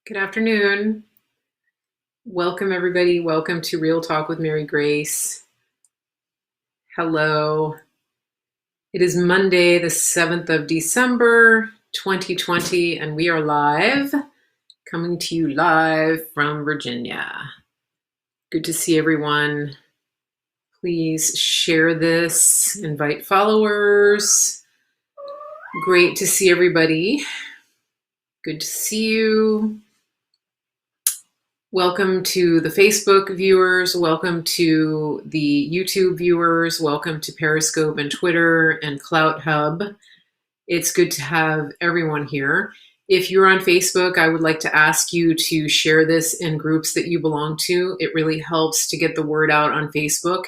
Good afternoon. Welcome, everybody. Welcome to Real Talk with Mary Grace. Hello. It is Monday, the 7th of December, 2020, and we are live, coming to you live from Virginia. Good to see everyone. Please share this, invite followers. Great to see everybody. Good to see you. Welcome to the Facebook viewers. Welcome to the YouTube viewers. Welcome to Periscope and Twitter and CloutHub. It's good to have everyone here. If you're on Facebook, I would like to ask you to share this in groups that you belong to. It really helps to get the word out on Facebook.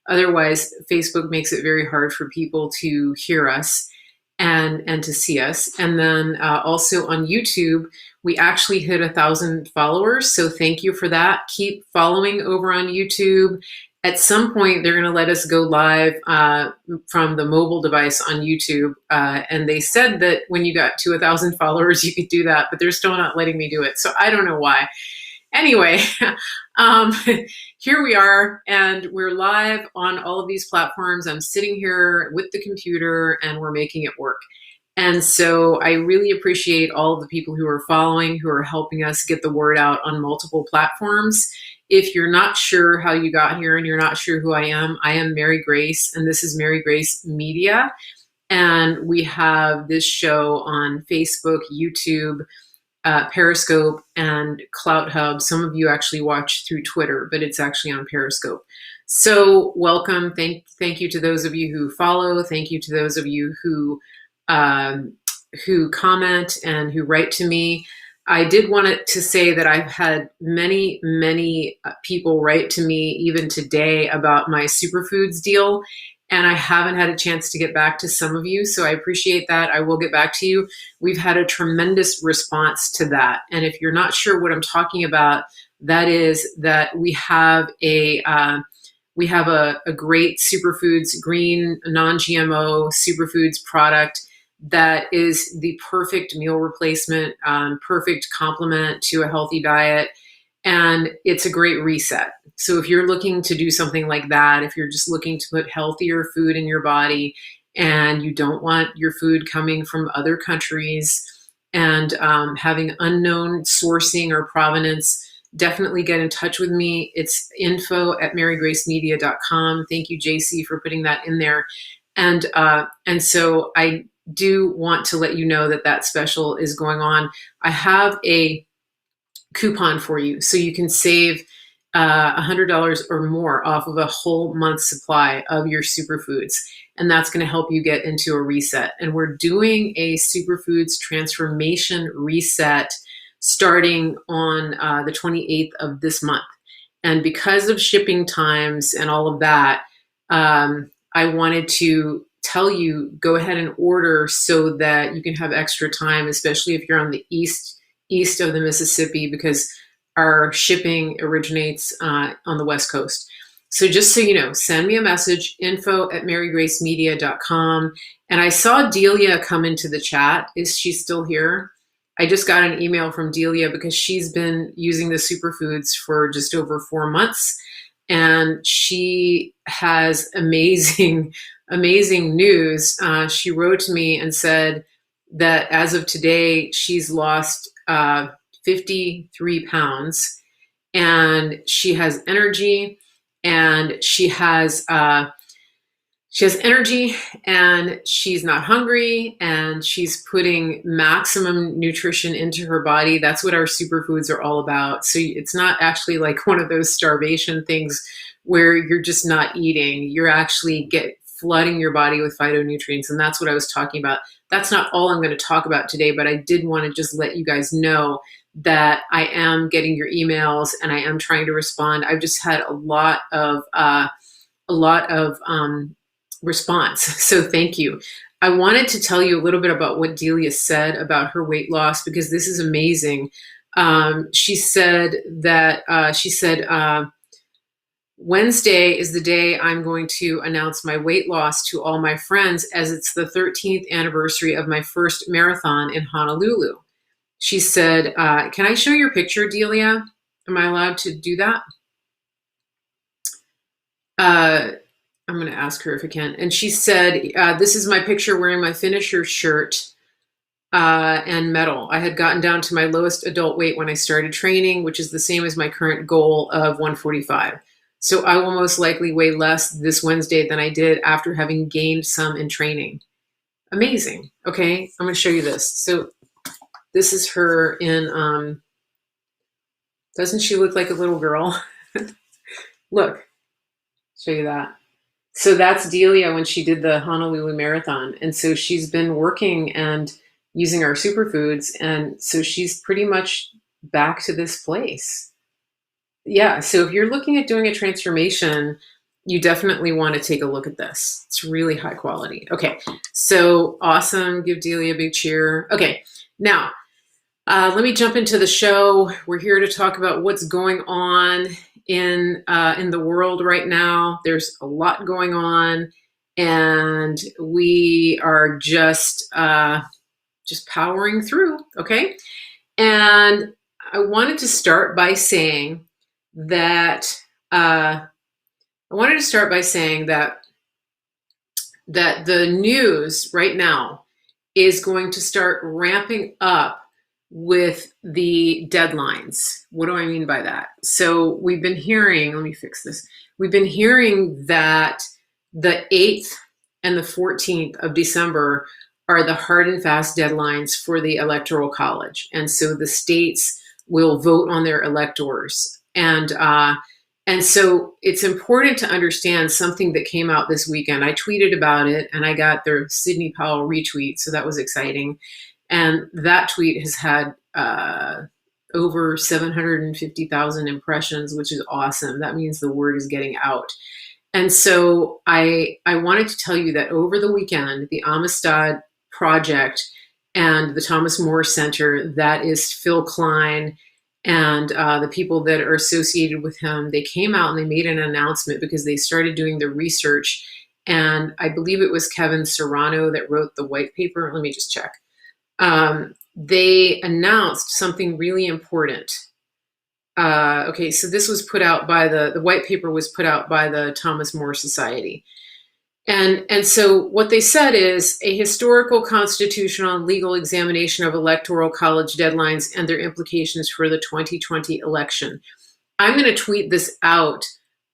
Otherwise, Facebook makes it very hard for people to hear us and to see us. And then also on YouTube, we actually hit 1,000 followers. So thank you for that. Keep following over on YouTube. At some point, they're going to let us go live from the mobile device on YouTube. And they said that when you got to 1,000 followers, you could do that, but they're still not letting me do it. So I don't know why. Anyway, here we are, and we're live on all of these platforms. I'm sitting here with the computer, and we're making it work. And so I really appreciate all of the people who are following, who are helping us get the word out on multiple platforms. If you're not sure how you got here and you're not sure who I am Mary Grace, and this is Mary Grace Media. And we have this show on Facebook, YouTube, Periscope, and CloutHub. Some of you actually watch through Twitter, but it's actually on Periscope. So welcome. Thank you to those of you who follow. Thank you to those of you who comment and who write to me. I did want to say that I've had many people write to me even today about my superfoods deal, and I haven't had a chance to get back to some of you, so I appreciate that. I will get back to you. We've had a tremendous response to that, and if you're not sure what I'm talking about, that is that we have a great superfoods, green, non-GMO superfoods product that is the perfect meal replacement, perfect complement to a healthy diet. And it's a great reset. So if you're looking to do something like that, if you're just looking to put healthier food in your body and you don't want your food coming from other countries and having unknown sourcing or provenance, definitely get in touch with me. It's info@marygracemedia.com. Thank you, JC, for putting that in there. And so I do want to let you know that that special is going on. I have a coupon for you, so you can save $100 or more off of a whole month's supply of your superfoods. And that's going to help you get into a reset. And we're doing a superfoods transformation reset starting on the 28th of this month. And because of shipping times and all of that, I wanted to tell you, go ahead and order so that you can have extra time, especially if you're on the east of the Mississippi, because our shipping originates on the West Coast. So just so you know, send me a message, info@marygracemedia.com. And I saw Delia come into the chat. Is she still here? I just got an email from Delia because she's been using the superfoods for just over 4 months. And she has amazing news. She wrote to me and said that as of today, she's lost 53 pounds, and she has energy, and she has energy, and she's not hungry, and she's putting maximum nutrition into her body. That's what our superfoods are all about. So it's not actually like one of those starvation things where you're just not eating. You're actually flooding your body with phytonutrients, and that's what I was talking about. That's not all I'm going to talk about today, but I did want to just let you guys know that I am getting your emails and I am trying to respond. I've just had a lot of response, so thank you. I wanted to tell you a little bit about what Delia said about her weight loss, because this is amazing. She said that Wednesday is the day I'm going to announce my weight loss to all my friends, as it's the 13th anniversary of my first marathon in Honolulu. She said, can I show your picture, Delia? Am I allowed to do that? I'm going to ask her if I can. And she said, this is my picture wearing my finisher shirt and medal. I had gotten down to my lowest adult weight when I started training, which is the same as my current goal of 145. So I will most likely weigh less this Wednesday than I did after having gained some in training. Amazing. Okay, I'm going to show you this. So this is her in, doesn't she look like a little girl? Look, show you that. So that's Delia when she did the Honolulu Marathon. And so she's been working and using our superfoods. And so she's pretty much back to this place. Yeah. So if you're looking at doing a transformation, you definitely want to take a look at this. It's really high quality. Okay. So awesome. Give Delia a big cheer. Okay. Now, let me jump into the show. We're here to talk about what's going on in the world right now. There's a lot going on, and we are just powering through. Okay, and I wanted to start by saying that that the news right now is going to start ramping up with the deadlines. What do I mean by that? So we've been hearing, let me fix this. We've been hearing that the 8th and the 14th of December are the hard and fast deadlines for the Electoral College. And so the states will vote on their electors. And so it's important to understand something that came out this weekend. I tweeted about it and I got the Sidney Powell retweet, so that was exciting. And that tweet has had over 750,000 impressions, which is awesome. That means the word is getting out. And so I wanted to tell you that over the weekend, the Amistad Project and the Thomas More Center, that is Phil Klein and the people that are associated with him, they came out and they made an announcement because they started doing the research. And I believe it was Kevin Serrano that wrote the white paper. Let me just check. They announced something really important. Okay, so this was put out by the white paper was put out by the Thomas More Society. And so what they said is a historical, constitutional, and legal examination of electoral college deadlines and their implications for the 2020 election. I'm going to tweet this out,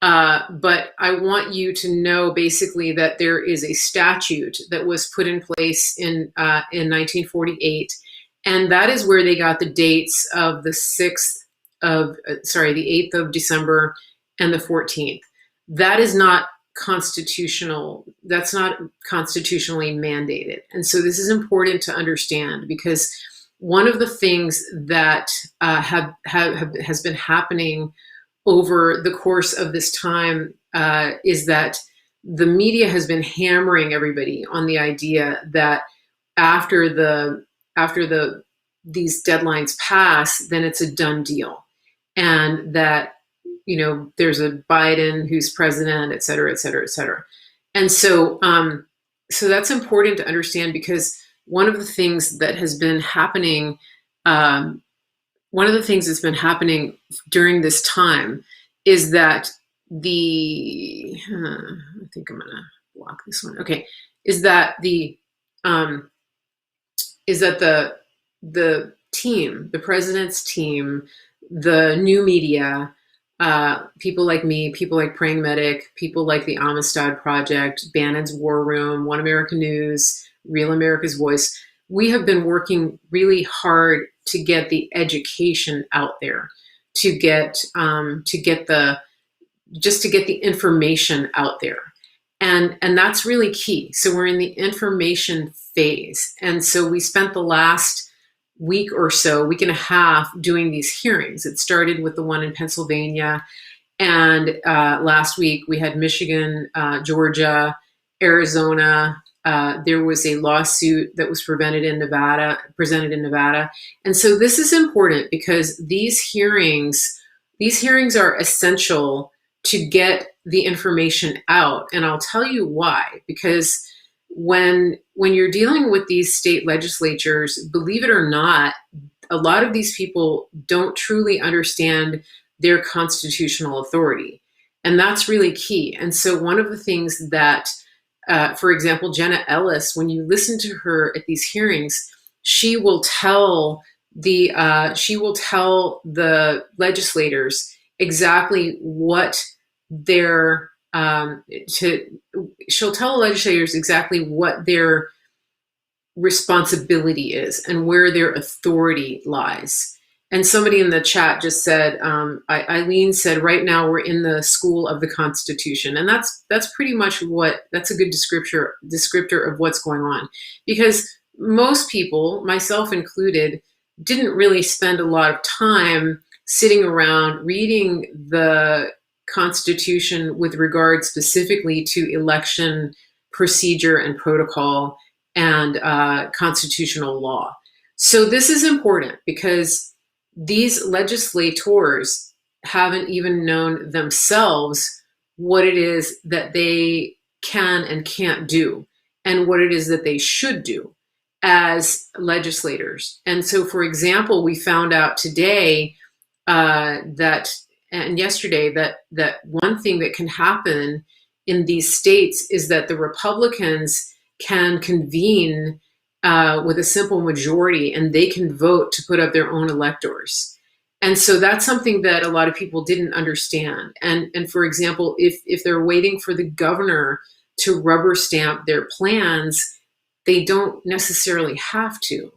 but I want you to know basically that there is a statute that was put in place in 1948, and that is where they got the dates of the 8th of December and the 14th. That is not constitutional. That's not constitutionally mandated. And so this is important to understand because one of the things that has been happening over the course of this time is that the media has been hammering everybody on the idea that after these deadlines pass, then it's a done deal, and that there's a Biden who's president, et cetera, et cetera, et cetera. And so so that's important to understand because one of the things that has been happening, during this time is that I think I'm gonna block this one. Okay, is that the team, the president's team, the new media, people like me, people like Praying Medic, people like the Amistad Project, Bannon's War Room, One American News, Real America's Voice, we have been working really hard to get the education out there, to get the information out there. And that's really key. So we're in the information phase. And so we spent the last week and a half doing these hearings. It started with the one in Pennsylvania. And last week we had Michigan, Georgia, Arizona. There was a lawsuit that was presented in Nevada. And so this is important because these hearings are essential to get the information out. And I'll tell you why, because when you're dealing with these state legislatures, believe it or not, a lot of these people don't truly understand their constitutional authority. And that's really key. And so one of the things that, for example, Jenna Ellis, when you listen to her at these hearings, she will tell the legislators exactly what their she'll tell the legislators exactly what their responsibility is and where their authority lies. And somebody in the chat just said, Eileen said, right now we're in the school of the Constitution. And that's pretty much that's a good descriptor of what's going on. Because most people, myself included, didn't really spend a lot of time sitting around reading the Constitution with regard specifically to election procedure and protocol and constitutional law. So this is important because these legislators haven't even known themselves what it is that they can and can't do and what it is that they should do as legislators. And so, for example, we found out today and yesterday that one thing that can happen in these states is that the Republicans can convene with a simple majority and they can vote to put up their own electors. And so that's something that a lot of people didn't understand. And for example, if they're waiting for the governor to rubber stamp their plans, they don't necessarily have to.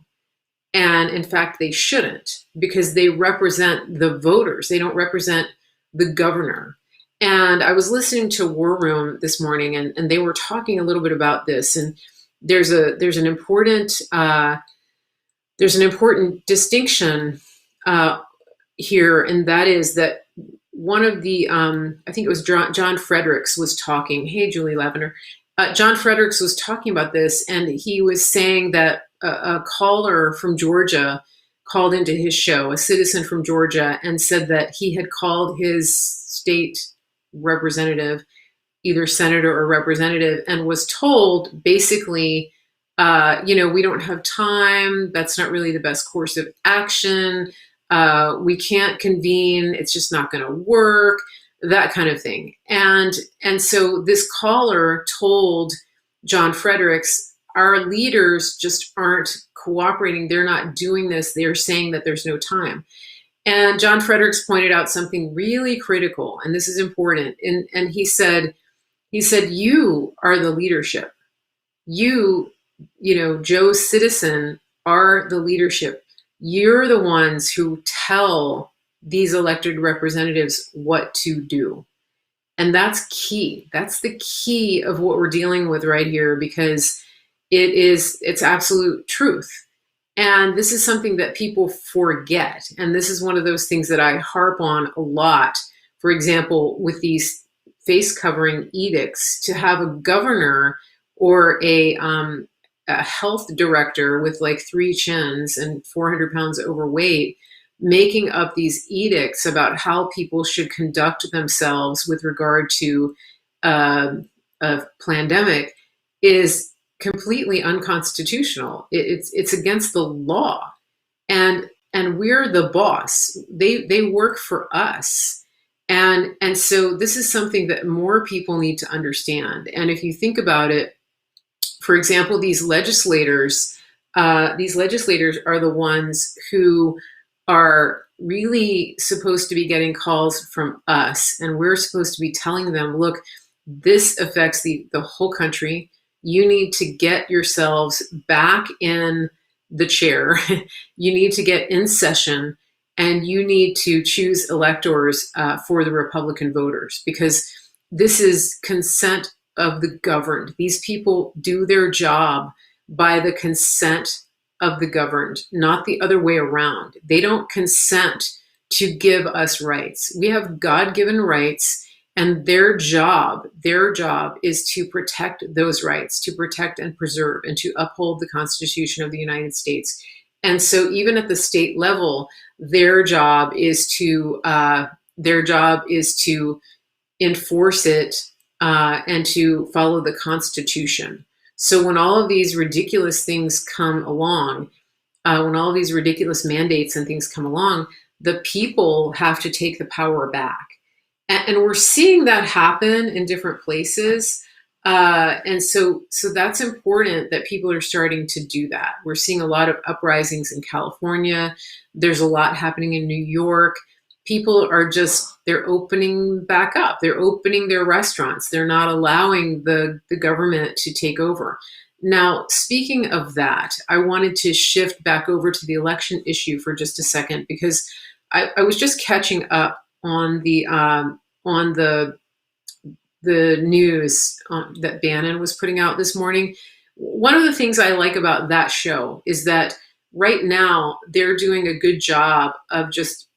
And in fact, they shouldn't, because they represent the voters. They don't represent the governor. And I was listening to War Room this morning, and they were talking a little bit about this. And there's an important distinction here, and that is that one of the I think it was John Fredericks was talking. Hey, Julie Lavender. John Fredericks was talking about this, and he was saying that a caller from Georgia called into his show, a citizen from Georgia, and said that he had called his state representative, either senator or representative, and was told basically, we don't have time. That's not really the best course of action. We can't convene. It's just not going to work. That kind of thing. And so this caller told John Fredericks, our leaders just aren't cooperating. They're not doing this. They're saying that there's no time. And John Fredericks pointed out something really critical, and this is important. And he said, you are the leadership. You, Joe Citizen, are the leadership. You're the ones who tell these elected representatives what to do. And that's key. That's the key of what we're dealing with right here, because it's absolute truth. And this is something that people forget. And this is one of those things that I harp on a lot. For example, with these face covering edicts, to have a governor or a health director with like 3 chins and 400 pounds overweight making up these edicts about how people should conduct themselves with regard to a pandemic is completely unconstitutional. It's against the law, and we're the boss. They work for us, and so this is something that more people need to understand. And if you think about it, for example, these legislators are the ones who are really supposed to be getting calls from us, and we're supposed to be telling them, look, this affects the whole country. You need to get yourselves back in the chair. You need to get in session, and you need to choose electors for the Republican voters, because this is consent of the governed. These people do their job by the consent of the governed, not the other way around. They don't consent to give us rights. We have God-given rights, and their job is to protect those rights, to protect and preserve, and to uphold the Constitution of the United States. And so even at the state level, their job is to enforce it and to follow the Constitution. So when all of these ridiculous things come along, when all these ridiculous mandates and things come along, the people have to take the power back. And we're seeing that happen in different places. And so that's important that people are starting to do that. We're seeing a lot of uprisings in California. There's a lot happening in New York. People are they're opening back up. They're opening their restaurants. They're not allowing the government to take over. Now, speaking of that, I wanted to shift back over to the election issue for just a second, because I was just catching up on the news that Bannon was putting out this morning. One of the things I like about that show is that right now they're doing a good job of just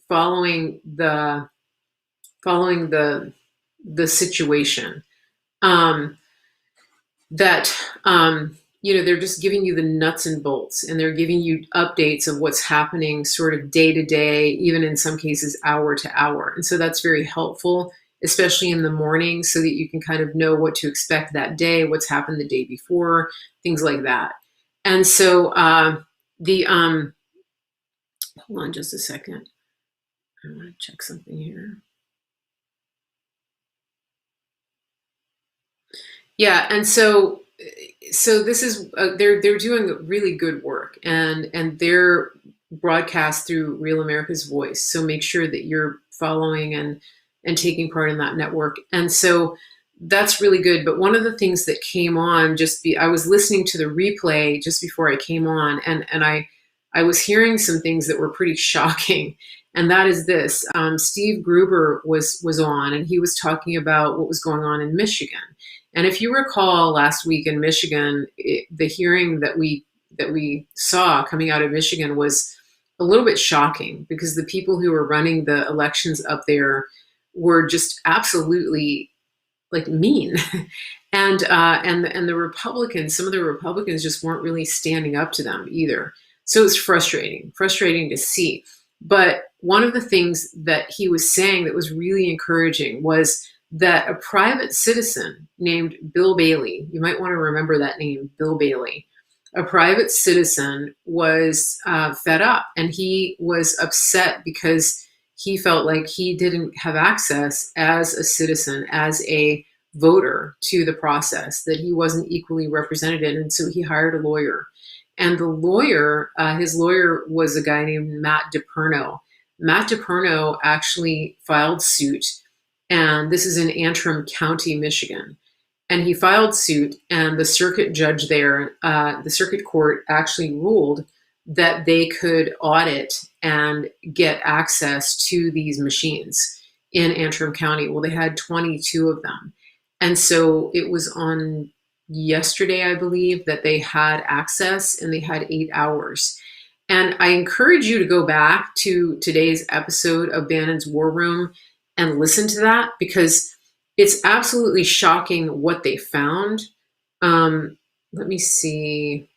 following the situation. That they're just giving you the nuts and bolts, and they're giving you updates of what's happening sort of day to day, even in some cases hour to hour. And so that's very helpful, especially in the morning, so that you can kind of know what to expect that day, what's happened the day before, things like that. And so hold on just a second. I want to check something here. Yeah, and so this is they're doing really good work, and they're broadcast through Real America's Voice. So make sure that you're following and taking part in that network. And so that's really good. But one of the things that came on I was listening to the replay just before I came on, and I was hearing some things that were pretty shocking. And that is this: Steve Gruber was on, and he was talking about what was going on in Michigan. And if you recall, last week in Michigan, the hearing that we saw coming out of Michigan was a little bit shocking, because the people who were running the elections up there were just absolutely like mean, and the Republicans, some of the Republicans just weren't really standing up to them either. So it's frustrating to see. But one of the things that he was saying that was really encouraging was that a private citizen named Bill Bailey, you might want to remember that name, Bill Bailey, a private citizen was fed up, and he was upset because he felt like he didn't have access as a citizen, as a voter, to the process, that he wasn't equally represented in. And so he hired a lawyer. And the lawyer, his lawyer was a guy named Matt DePerno. Matt DePerno actually filed suit, and this is in Antrim County, Michigan. And he filed suit, and the circuit judge there, the circuit court actually ruled that they could audit and get access to these machines in Antrim County. Well, they had 22 of them. And so it was on yesterday, I believe, that they had access, and they had 8 hours. And I encourage you to go back to today's episode of Bannon's War Room and listen to that, because it's absolutely shocking what they found. Let me see.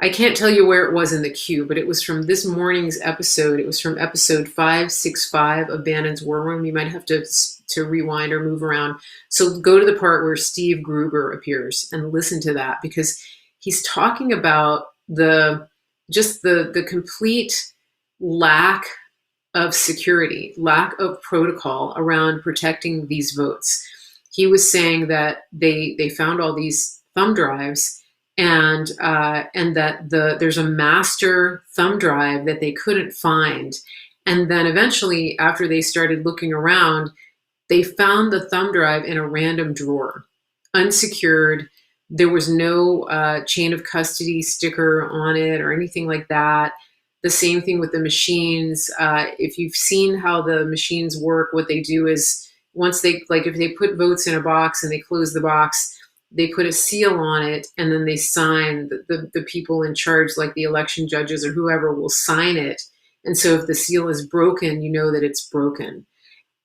I can't tell you where it was in the queue, but it was from this morning's episode. It was from episode 565 of Bannon's War Room. You might have to rewind or move around. So go to the part where Steve Gruber appears and listen to that, because he's talking about the complete lack of security, lack of protocol around protecting these votes. He was saying that they found all these thumb drives, and that there's a master thumb drive that they couldn't find. And then eventually, after they started looking around, they found the thumb drive in a random drawer, unsecured. There was no chain of custody sticker on it or anything like that. The same thing with the machines. If you've seen how the machines work, what they do is, once if they put votes in a box and they close the box, they put a seal on it, and then they sign, the people in charge, like the election judges or whoever, will sign it. And so if the seal is broken, you know that it's broken.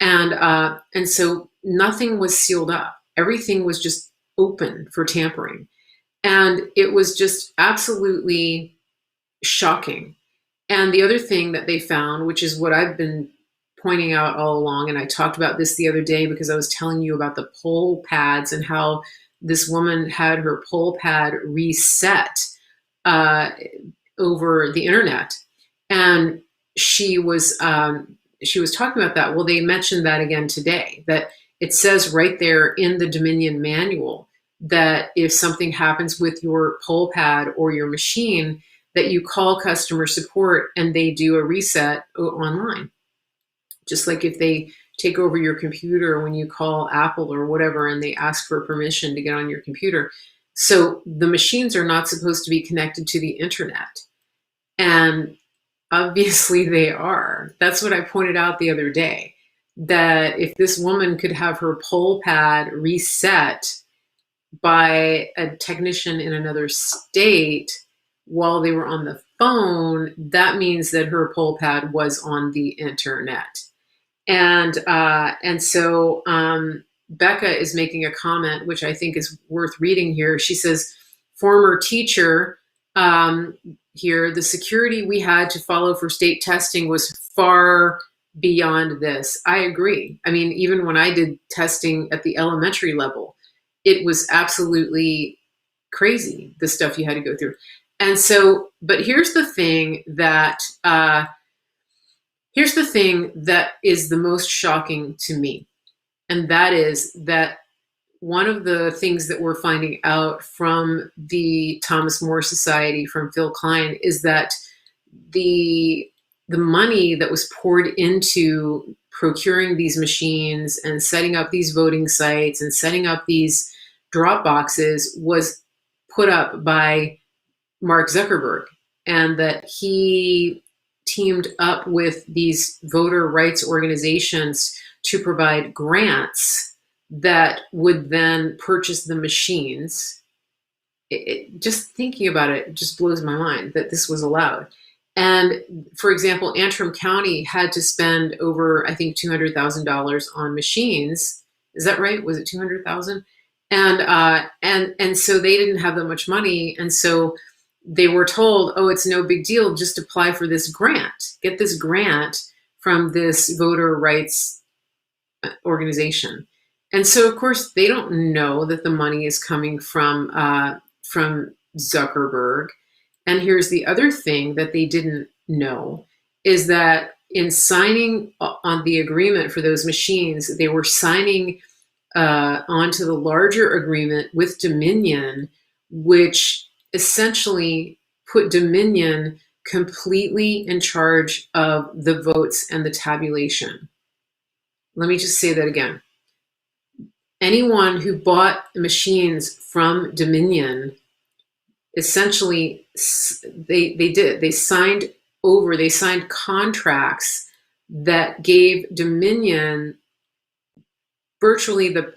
And so nothing was sealed up. Everything was just open for tampering. And it was just absolutely shocking. And the other thing that they found, which is what I've been pointing out all along, and I talked about this the other day because I was telling you about the poll pads and how this woman had her poll pad reset over the internet. And she was talking about that. Well, they mentioned that again today, that it says right there in the Dominion manual that if something happens with your poll pad or your machine, that you call customer support and they do a reset online. Just like if they take over your computer when you call Apple or whatever and they ask for permission to get on your computer. So the machines are not supposed to be connected to the internet. And obviously they are. That's what I pointed out the other day, that if this woman could have her poll pad reset by a technician in another state while they were on the phone, that means that her poll pad was on the internet. And so Becca is making a comment, which I think is worth reading here. She says, former teacher, here, the security we had to follow for state testing was far beyond this. I agree. I mean, even when I did testing at the elementary level, it was absolutely crazy, the stuff you had to go through. And so, but here's the thing that is the most shocking to me. And that is that one of the things that we're finding out from the Thomas More Society, from Phil Klein, is that the money that was poured into procuring these machines and setting up these voting sites and setting up these drop boxes was put up by Mark Zuckerberg, and that he teamed up with these voter rights organizations to provide grants that would then purchase the machines. Just thinking about it just blows my mind that this was allowed. And for example, Antrim County had to spend over, I think, $200,000 on machines. Is that right? Was it 200,000? And so they didn't have that much money, and so they were told, "Oh, it's no big deal. Just apply for this grant. Get this grant from this voter rights organization." And so, of course, they don't know that the money is coming from Zuckerberg. And here's the other thing that they didn't know, is that in signing on the agreement for those machines, they were signing onto the larger agreement with Dominion, which essentially put Dominion completely in charge of the votes and the tabulation. Let me just say that again. Anyone who bought machines from Dominion, essentially, they signed contracts that gave Dominion virtually the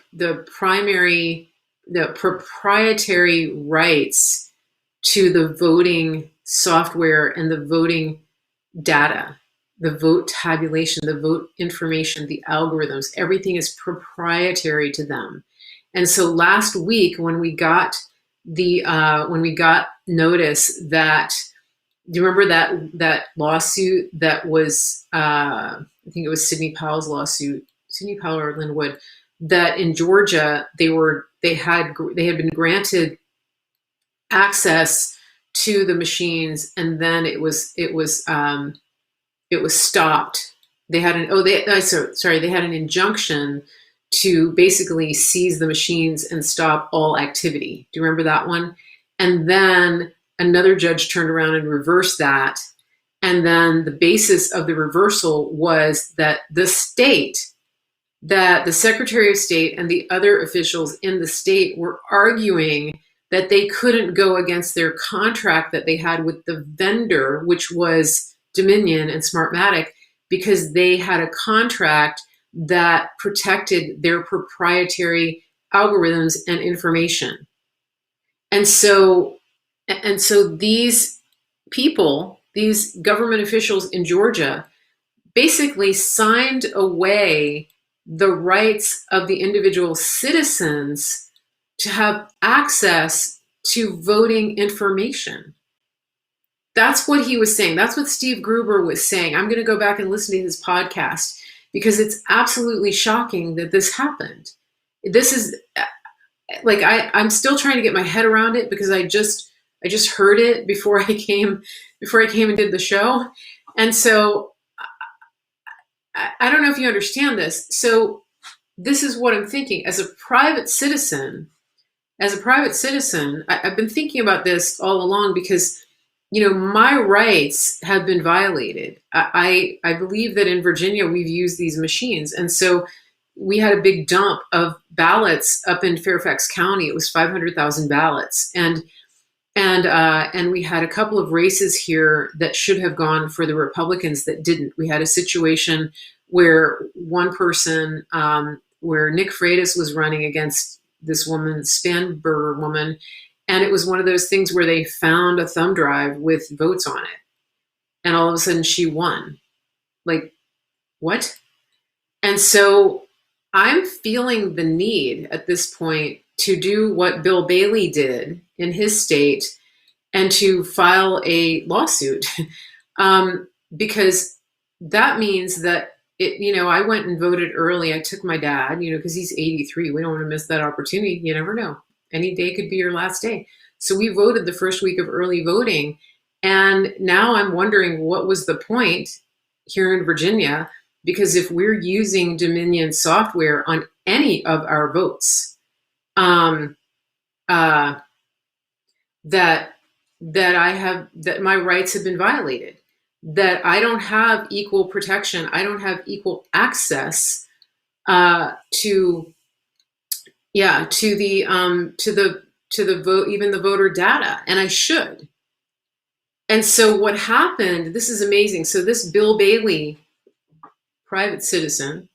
proprietary rights to the voting software and the voting data, the vote tabulation, the vote information, the algorithms. Everything is proprietary to them. And so last week, when we got notice that, do you remember that lawsuit that was, I think it was Sidney Powell's lawsuit, Sidney Powell or Lynn Wood, that in Georgia they had been granted access to the machines, and then it was stopped. They had an injunction to basically seize the machines and stop all activity. Do you remember that one? And then another judge turned around and reversed that. And then the basis of the reversal was that the Secretary of State and the other officials in the state were arguing that they couldn't go against their contract that they had with the vendor, which was Dominion and Smartmatic, because they had a contract that protected their proprietary algorithms and information. And so these people, these government officials in Georgia, basically signed away the rights of the individual citizens to have access to voting information. That's what he was saying. That's what Steve Gruber was saying. I'm going to go back and listen to his podcast because it's absolutely shocking that this happened. This is like, I'm still trying to get my head around it because I just I just heard it before I came and did the show. And so I don't know if you understand this. So this is what I'm thinking. As a private citizen, I've been thinking about this all along because, my rights have been violated. I believe that in Virginia we've used these machines, and so we had a big dump of ballots up in Fairfax County. It was 500,000 ballots, and we had a couple of races here that should have gone for the Republicans that didn't. We had a situation where one person, where Nick Freitas was running against this woman, Spanberger woman, and it was one of those things where they found a thumb drive with votes on it, and all of a sudden she won. Like, what? And so I'm feeling the need at this point to do what Bill Bailey did in his state and to file a lawsuit, because that means that I went and voted early. I took my dad, because he's 83. We don't want to miss that opportunity. You never know. Any day could be your last day. So we voted the first week of early voting. And now I'm wondering what was the point here in Virginia, because if we're using Dominion software on any of our votes, that my rights have been violated, that I don't have equal protection, I don't have equal access to the vote, even the voter data, and I should. And so what happened? This is amazing. So this Bill Bailey, private citizen,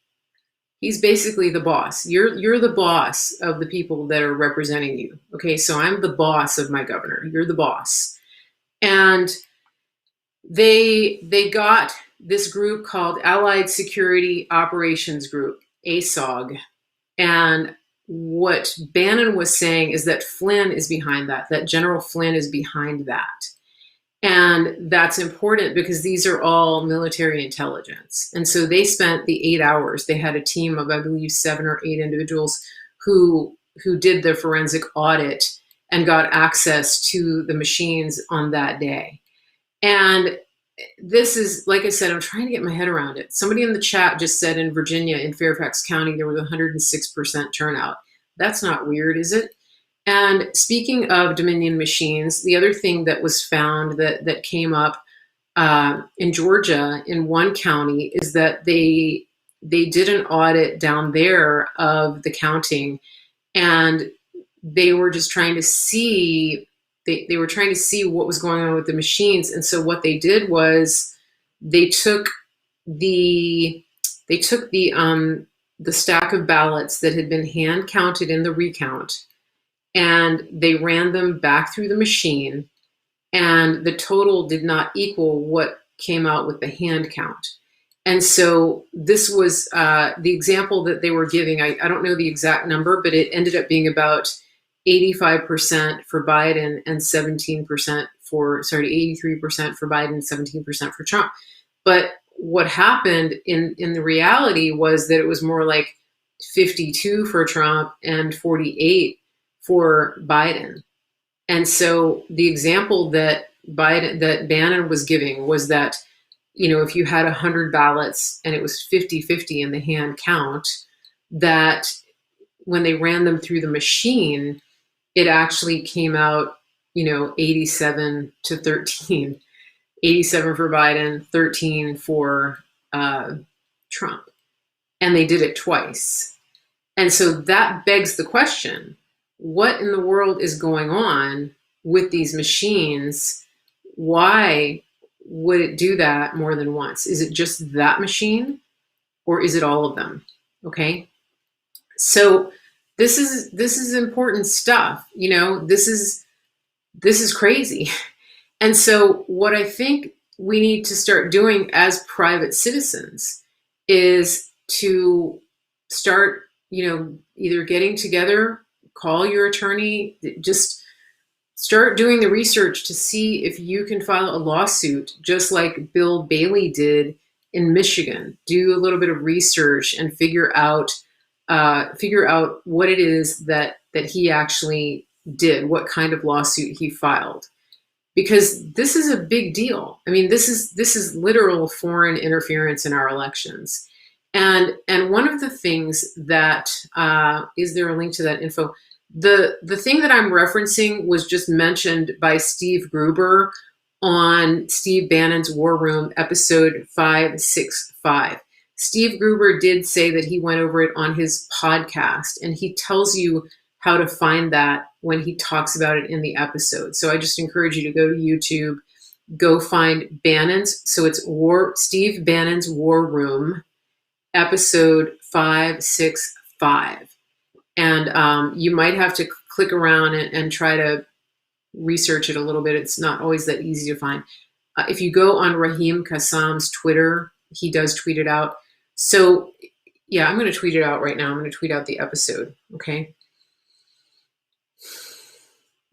he's basically the boss. You're the boss of the people that are representing you. Okay, so I'm the boss of my governor. You're the boss. And they got this group called Allied Security Operations Group, ASOG. And what Bannon was saying is that Flynn is behind that General Flynn is behind that. And that's important because these are all military intelligence. And so they spent the 8 hours. They had a team of, I believe, 7 or 8 individuals who did the forensic audit and got access to the machines on that day. And this is, like I said, I'm trying to get my head around it. Somebody in the chat just said in Virginia, in Fairfax County, there was 106% turnout. That's not weird, is it? And speaking of Dominion machines, the other thing that was found that came up in Georgia in one county is that they did an audit down there of the counting, and they were just trying to see they were trying to see what was going on with the machines. And so what they did was they took the stack of ballots that had been hand counted in the recount, and they ran them back through the machine, and the total did not equal what came out with the hand count. And so this was the example that they were giving. I don't know the exact number, but it ended up being about 85% for Biden and 83% for Biden, 17% for Trump. But what happened in the reality was that it was more like 52 for Trump and 48 for Biden. And so the example that Bannon was giving was that, if you had 100 ballots and it was 50-50 in the hand count, that when they ran them through the machine, it actually came out, 87 to 13, 87 for Biden, 13 for Trump. And they did it twice. And so that begs the question, what in the world is going on with these machines? Why would it do that more than once? Is it just that machine, or is it all of them? Okay. So this is important stuff. This is crazy. And so what I think we need to start doing as private citizens is to start, either getting together, call your attorney, just start doing the research to see if you can file a lawsuit, just like Bill Bailey did in Michigan. Do a little bit of research and figure out what it is that he actually did, what kind of lawsuit he filed. because this is a big deal. I mean, this is literal foreign interference in our elections. And one of the things that is there a link to that info? The thing that I'm referencing was just mentioned by Steve Gruber on Steve Bannon's War Room, episode 565. Steve Gruber did say that he went over it on his podcast, and he tells you how to find that when he talks about it in the episode. So I just encourage you to go to YouTube, go find Bannon's. So it's Steve Bannon's War Room, episode 565. And you might have to click around and try to research it a little bit. It's not always that easy to find. If you go on Raheem Kassam's Twitter, he does tweet it out. So yeah, I'm going to tweet it out right now. I'm going to tweet out the episode. Okay.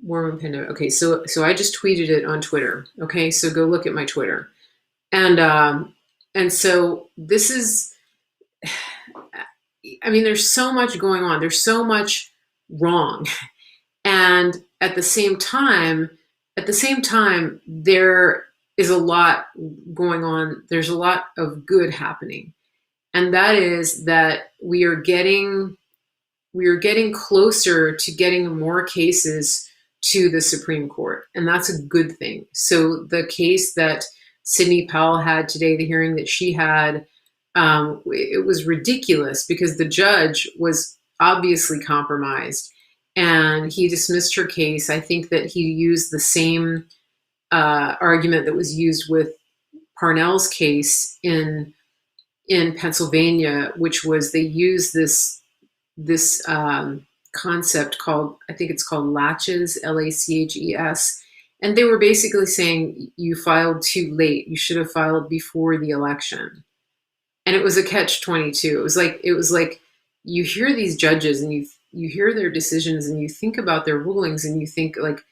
War Room Pandemic. Okay, so I just tweeted it on Twitter. Okay, so go look at my Twitter, and so this is. I mean, there's so much going on. There's so much wrong, and at the same time, there is a lot going on. There's a lot of good happening, and that is that we are getting closer to getting more cases to the Supreme Court, and that's a good thing. So the case that Sidney Powell had today, the hearing that she had, it was ridiculous because the judge was obviously compromised, and he dismissed her case. I think that he used the same argument that was used with Parnell's case in Pennsylvania, which was they used this concept called, I think it's called laches, LACHES. And they were basically saying you filed too late. You should have filed before the election. And it was a catch-22. It was like you hear these judges and you hear their decisions and you think about their rulings and you think like,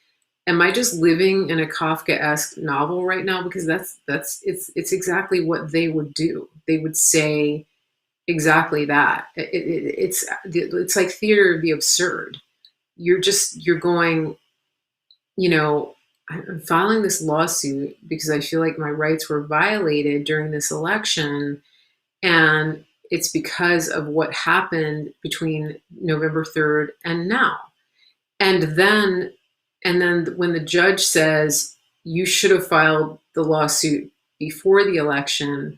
am I just living in a Kafkaesque novel right now? Because it's exactly what they would do. They would say exactly that. It's like theater of the absurd. You're going, I'm filing this lawsuit because I feel like my rights were violated during this election, and it's because of what happened between November 3rd and now. And then when the judge says you should have filed the lawsuit before the election,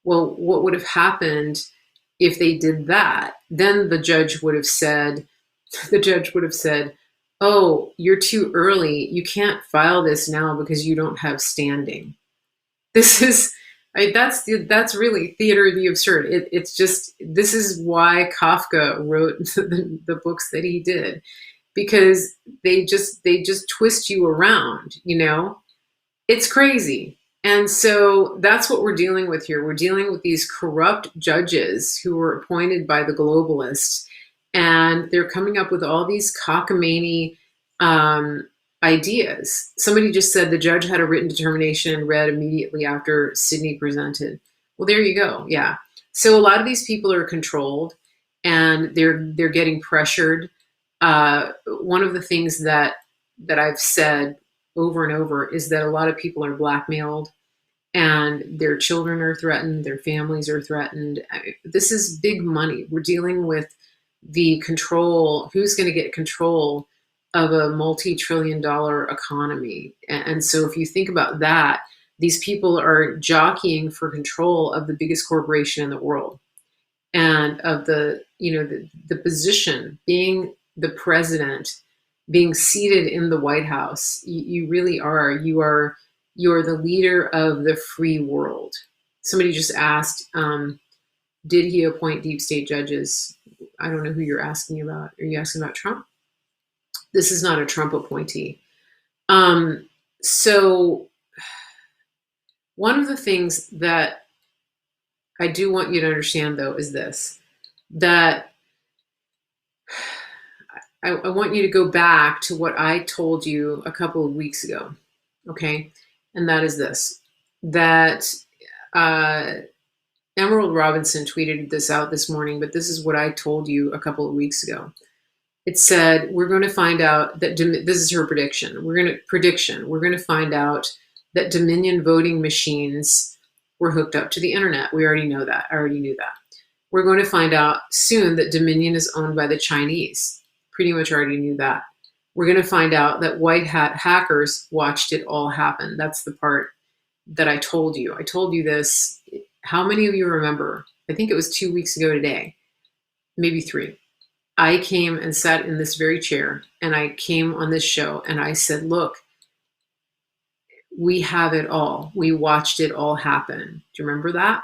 well, what would have happened if they did that? Then the judge would have said, oh, you're too early. You can't file this now because you don't have standing. That's really theater of the absurd. It's just, this is why Kafka wrote the books that he did, because they just twist you around, It's crazy. And so that's what we're dealing with here. We're dealing with these corrupt judges who were appointed by the globalists, and they're coming up with all these cockamamie ideas. Somebody just said the judge had a written determination read immediately after Sidney presented. Well, there you go. Yeah. So a lot of these people are controlled, and they're getting pressured. One of the things that I've said over and over is that a lot of people are blackmailed, and their children are threatened, their families are threatened. This is big money. We're dealing with the control, who's going to get control of a multi-trillion-dollar economy. And so if you think about that, these people are jockeying for control of the biggest corporation in the world, and of the position, being the president, being seated in the White House. You really are. You are the leader of the free world. Somebody just asked, did he appoint deep state judges? I don't know who you're asking about. Are you asking about Trump? This is not a Trump appointee. So one of the things that I do want you to understand, though, is this, that I want you to go back to what I told you a couple of weeks ago, okay? And that is this, that Emerald Robinson tweeted this out this morning, but this is what I told you a couple of weeks ago, It said, we're going to find out that, this is her prediction. We're going to find out that Dominion voting machines were hooked up to the internet. We already know that. I already knew that. We're going to find out soon that Dominion is owned by the Chinese. Pretty much already knew that. We're going to find out that white hat hackers watched it all happen. That's the part that I told you. I told you this. How many of you remember? I think it was 2 weeks ago today, maybe 3. I came and sat in this very chair, and I came on this show and I said, look, we have it all. We watched it all happen. Do you remember that?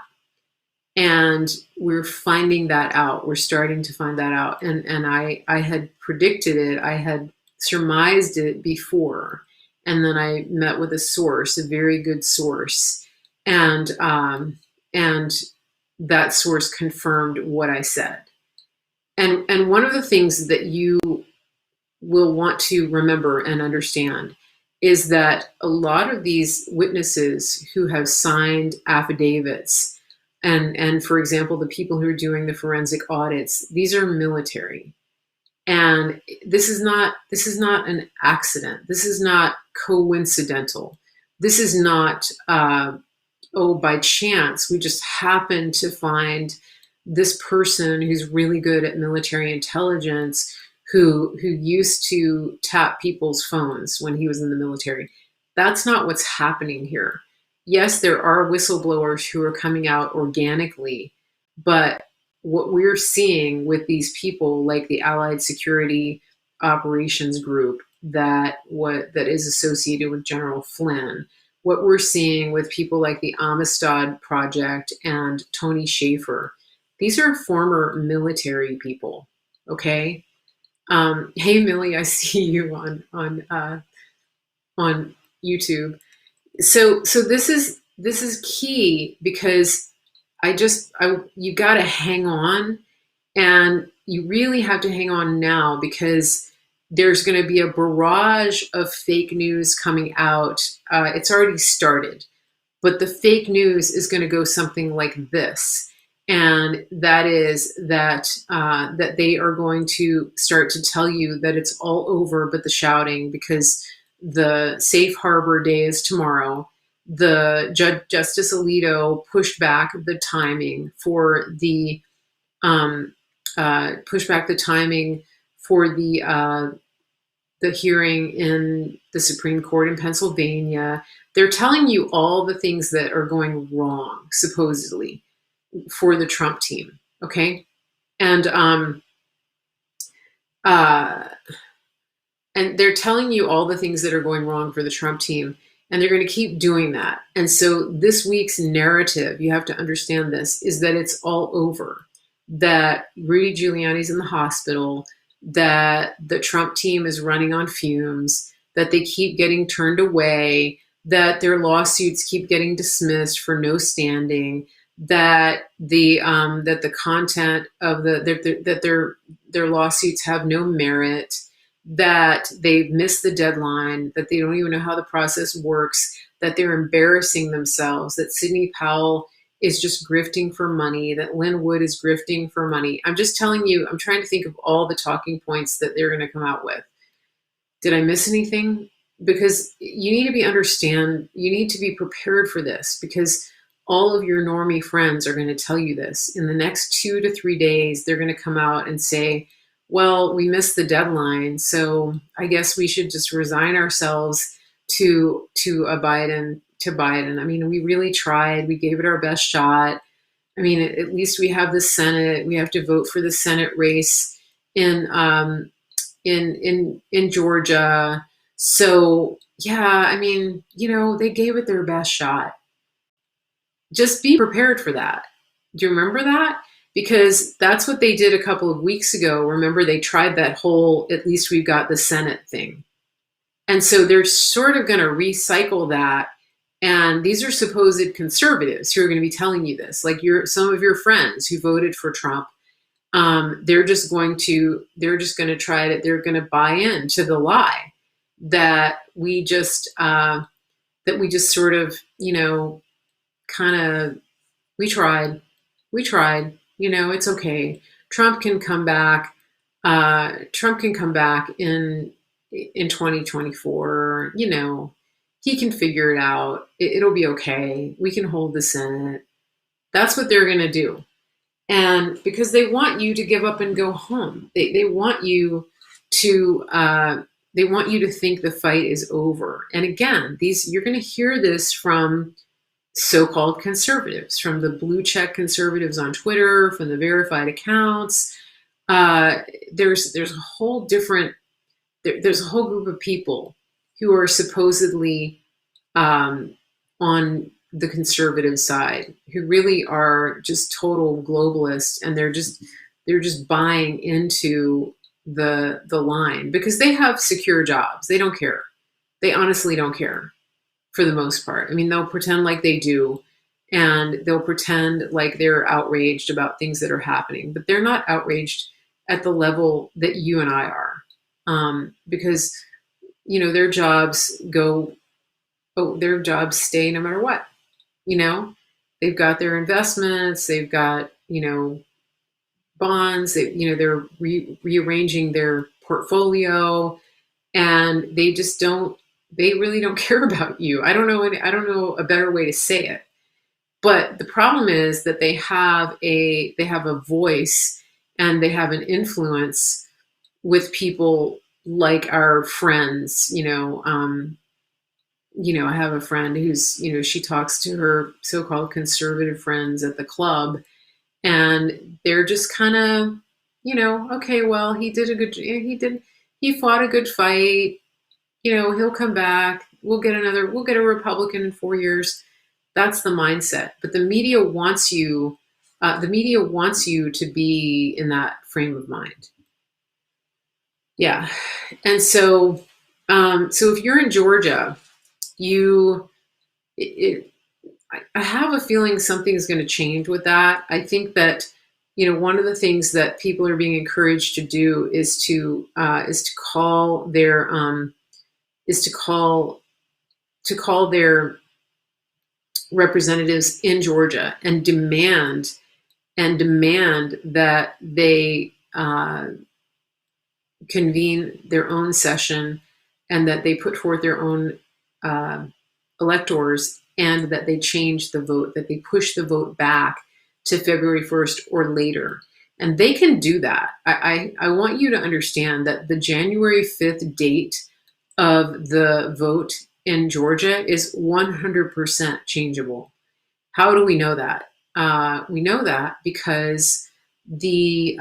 And we're finding that out. We're starting to find that out. And I had predicted it. I had surmised it before. And then I met with a source, a very good source. And that source confirmed what I said. And one of the things that you will want to remember and understand is that a lot of these witnesses who have signed affidavits, and for example, the people who are doing the forensic audits, these are military. And this is not an accident. This is not coincidental. This is not, by chance, we just happen to find this person who's really good at military intelligence who used to tap people's phones when he was in the military. That's not what's happening here. Yes, there are whistleblowers who are coming out organically, but what we're seeing with these people like the Allied Security Operations Group that is associated with General Flynn, what we're seeing with people like the Amistad Project and Tony Shaffer, these are former military people, okay? Hey, Millie, I see you on YouTube. So this is key because you got to hang on, and you really have to hang on now because there's going to be a barrage of fake news coming out. It's already started, but the fake news is going to go something like this. And that is that they are going to start to tell you that it's all over but the shouting, because the safe harbor day is tomorrow. The Justice Alito pushed back the timing for the hearing in the Supreme Court in Pennsylvania. They're telling you all the things that are going wrong, supposedly, for the Trump team, okay? And they're telling you all the things that are going wrong for the Trump team, and they're going to keep doing that. And so this week's narrative, you have to understand this, is that it's all over, that Rudy Giuliani's in the hospital, that the Trump team is running on fumes, that they keep getting turned away, that their lawsuits keep getting dismissed for no standing, that the content of their lawsuits have no merit, that they've missed the deadline, that they don't even know how the process works, that they're embarrassing themselves, that Sidney Powell is just grifting for money, that Lynn Wood is grifting for money. I'm just telling you, I'm trying to think of all the talking points that they're going to come out with. Did I miss anything? Because you need to be prepared for this, because all of your normie friends are going to tell you this. In the next 2 to 3 days, they're going to come out and say, well, we missed the deadline, so I guess we should just resign ourselves to Biden. I mean, we really tried. We gave it our best shot. I mean, at least we have the Senate. We have to vote for the Senate race in Georgia. So yeah, I mean, they gave it their best shot. Just be prepared for that. Do you remember that? Because that's what they did a couple of weeks ago. Remember, they tried that whole, at least we've got the Senate thing. And so they're sort of going to recycle that. And these are supposed conservatives who are going to be telling you this, like some of your friends who voted for Trump. They're just going to try to, they're going to buy into the lie that we just sort of, we tried, it's okay. Trump can come back. Trump can come back in 2024. You know, he can figure it out. It'll be okay. We can hold the Senate. That's what they're going to do. And because they want you to give up and go home, they want you to think the fight is over. And again, you're going to hear this from so-called conservatives, from the blue check conservatives on Twitter, from the verified accounts. There's a whole different there's a whole group of people who are supposedly on the conservative side, who really are just total globalists, and they're just buying into the line because they have secure jobs. They don't care. They honestly don't care for the most part. I mean, they'll pretend like they do, and they'll pretend like they're outraged about things that are happening, but they're not outraged at the level that you and I are, because their jobs their jobs stay no matter what. They've got their investments, they've got bonds, they're rearranging their portfolio, and they really don't care about you. I don't know a better way to say it. But the problem is that they have a voice, and they have an influence with people like our friends. I have a friend who's, she talks to her so-called conservative friends at the club, and they're just kind of, okay, well, he fought a good fight. He'll come back. We'll get a Republican in 4 years. That's the mindset. But the media wants you to be in that frame of mind. Yeah. And so if you're in Georgia, I have a feeling something is going to change with that. I think that, one of the things that people are being encouraged to do is to call their representatives in Georgia and demand that they convene their own session, and that they put forth their own electors, and that they change the vote, that they push the vote back to February 1st or later. And they can do that. I want you to understand that the January 5th date of the vote in Georgia is 100% changeable. How do we know that? We know that because the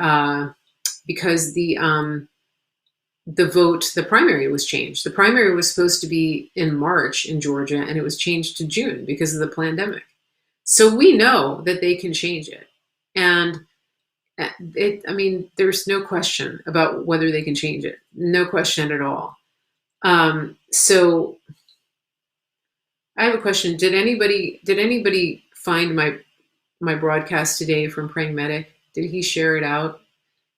primary was changed. The primary was supposed to be in March in Georgia, and it was changed to June because of the pandemic. So we know that they can change it. And there's no question about whether they can change it. No question at all. So I have a question. Did anybody find my broadcast today from Praying Medic? Did he share it out?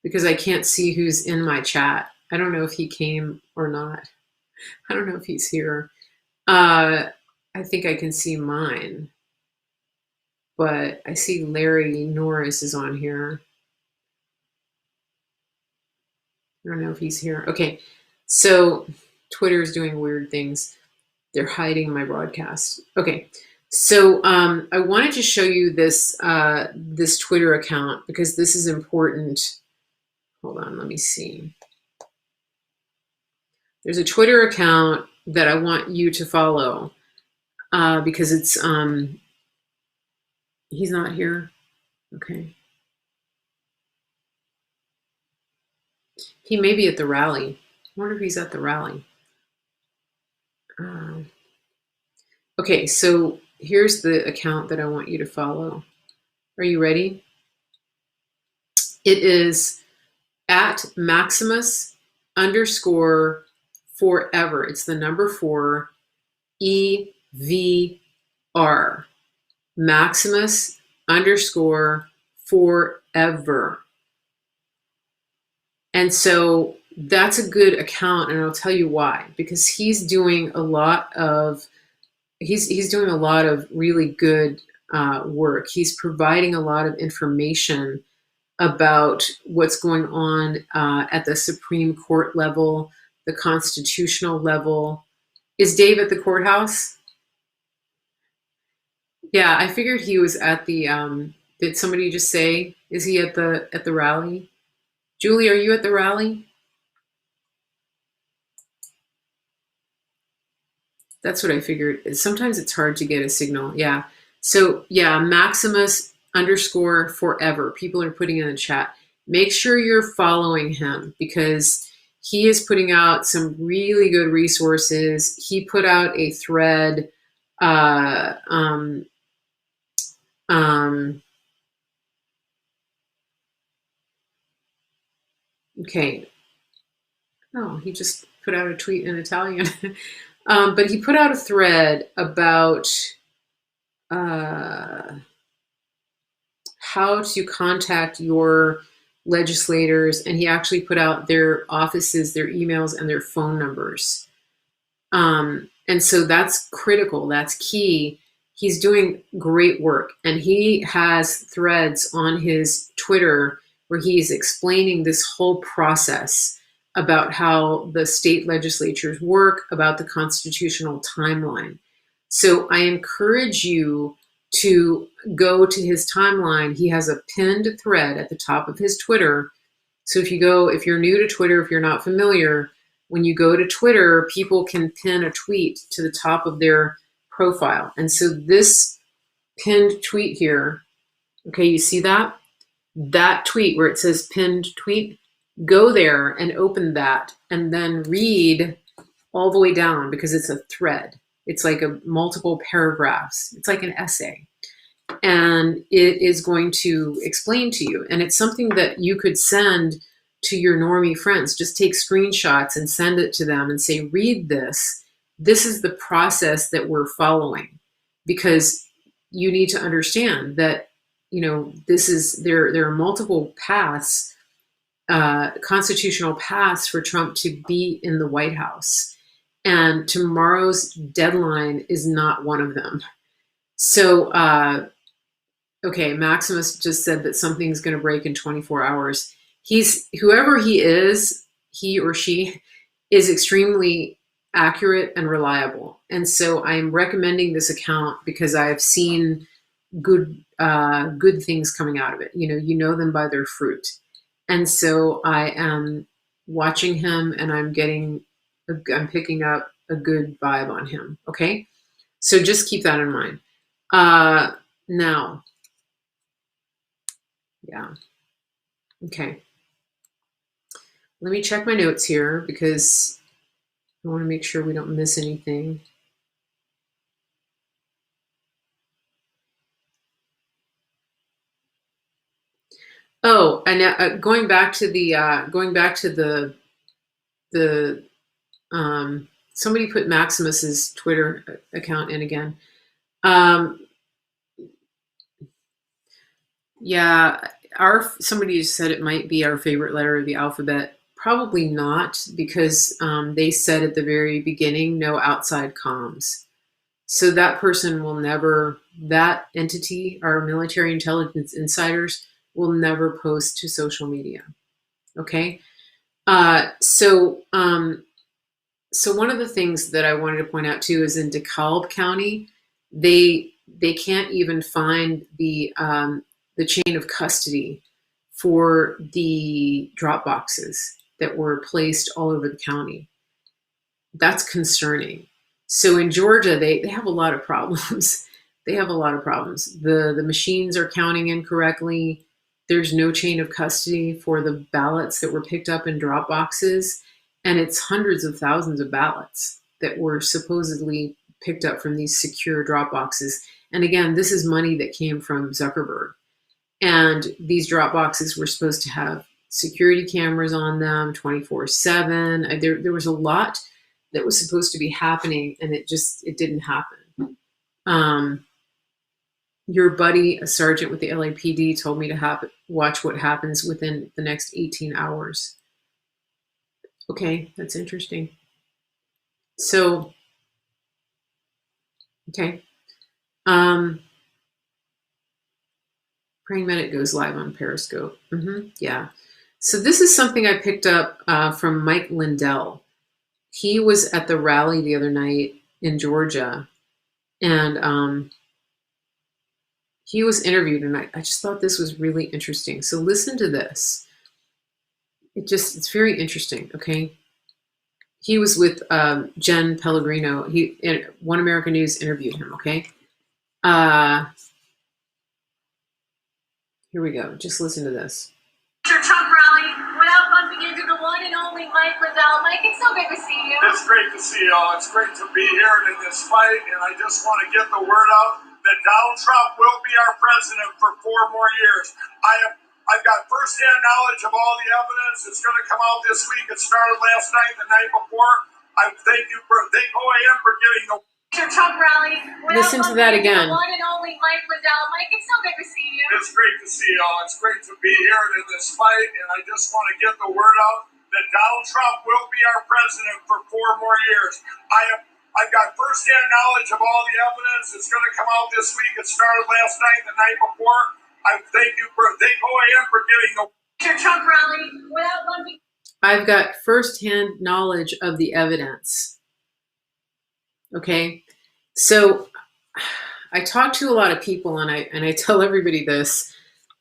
Because I can't see who's in my chat. I don't know if he came or not. I don't know if he's here. I think I can see mine, but I see Larry Norris is on here. I don't know if he's here. Okay, so Twitter is doing weird things. They're hiding my broadcast. Okay, so I wanted to show you this this Twitter account because this is important. Hold on, let me see. There's a Twitter account that I want you to follow because it's he's not here. Okay. He may be at the rally. I wonder if he's at the rally. Okay, so here's the account that I want you to follow. Are you ready? It is at Maximus_forever. It's the number 4 EVR. Maximus_forever. And so that's a good account, and I'll tell you why. Because he's doing a lot of really good work. He's providing a lot of information about what's going on at the Supreme Court level, the constitutional level. Is Dave at the courthouse? Yeah, I figured he was at the. Did somebody just say? Is he at the rally? Julie, are you at the rally? That's what I figured. Sometimes it's hard to get a signal. Yeah. So yeah, Maximus underscore forever. People are putting in the chat. Make sure you're following him because he is putting out some really good resources. He put out a thread. Uh, um, um, okay. Oh, he just put out a tweet in Italian. But he put out a thread about uh, how to contact your legislators, and he actually put out their offices, their emails, and their phone numbers. And so that's critical. That's key. He's doing great work, and he has threads on his Twitter where he's explaining this whole process about how the state legislatures work, about the constitutional timeline. So I encourage you to go to his timeline. He has a pinned thread at the top of his Twitter. So if you're new to Twitter, if you're not familiar, when you go to Twitter, people can pin a tweet to the top of their profile. And so this pinned tweet here, okay, you see that? That tweet where it says pinned tweet, go there and open that and then read all the way down because it's a thread. It's like a multiple paragraphs. It's like an essay. And it is going to explain to you. And it's something that you could send to your normie friends. Just take screenshots and send it to them and say, read this. This is the process that we're following. Because you need to understand that, there are multiple paths, constitutional paths for Trump to be in the White House. And tomorrow's deadline is not one of them. So, okay, Maximus just said that something's going to break in 24 hours. Whoever he or she is extremely accurate and reliable. And so I'm recommending this account because I've seen good things coming out of it. You know them by their fruit. And so I am watching him and I'm picking up a good vibe on him. Okay. So just keep that in mind. Now, yeah. Okay. Let me check my notes here because I want to make sure we don't miss anything. Oh, and going back to the somebody put Maximus's Twitter account in again. Yeah, somebody said it might be our favorite letter of the alphabet. Probably not, because they said at the very beginning, no outside comms. So that person will never, that entity, our military intelligence insiders, will never post to social media. Okay. So one of the things that I wanted to point out too is in DeKalb County, they can't even find the chain of custody for the drop boxes that were placed all over the county. That's concerning. So in Georgia, they have a lot of problems. They have a lot of problems. The machines are counting incorrectly. There's no chain of custody for the ballots that were picked up in drop boxes. And it's hundreds of thousands of ballots that were supposedly picked up from these secure drop boxes. And again, this is money that came from Zuckerberg. And these drop boxes were supposed to have security cameras on them 24/7. There was a lot that was supposed to be happening, and it didn't happen. Your buddy, a sergeant with the LAPD, told me to watch what happens within the next 18 hours. Okay, that's interesting. So, okay. Praying Medic goes live on Periscope. Yeah. So this is something I picked up from Mike Lindell. He was at the rally the other night in Georgia, and he was interviewed, and I just thought this was really interesting. So listen to this. It's very interesting, okay? He was with Jen Pellegrino. One American News interviewed him, okay? Here we go. Just listen to this. Trump rally without bumping into the one and only Mike Lindell. Mike, it's so good to see you. It's great to see you all. It's great to be here in this fight, and I just want to get the word out that Donald Trump will be our president for 4 more years. I've got firsthand knowledge of all the evidence. It's going to come out this week. It started last night, the night before. I thank OAM for getting the Trump rally. Listen to that again. The one and only Mike Lindell. Mike, it's so good to see you. It's great to see you all. It's great to be here in this fight, and I just want to get the word out that Donald Trump will be our president for 4 more years. I've got firsthand knowledge of all the evidence. It's going to come out this week. It started last night, the night before. I thank OAM for getting the Trump rally without bumping. I've got firsthand knowledge of the evidence. Okay, so I talk to a lot of people, and I tell everybody this,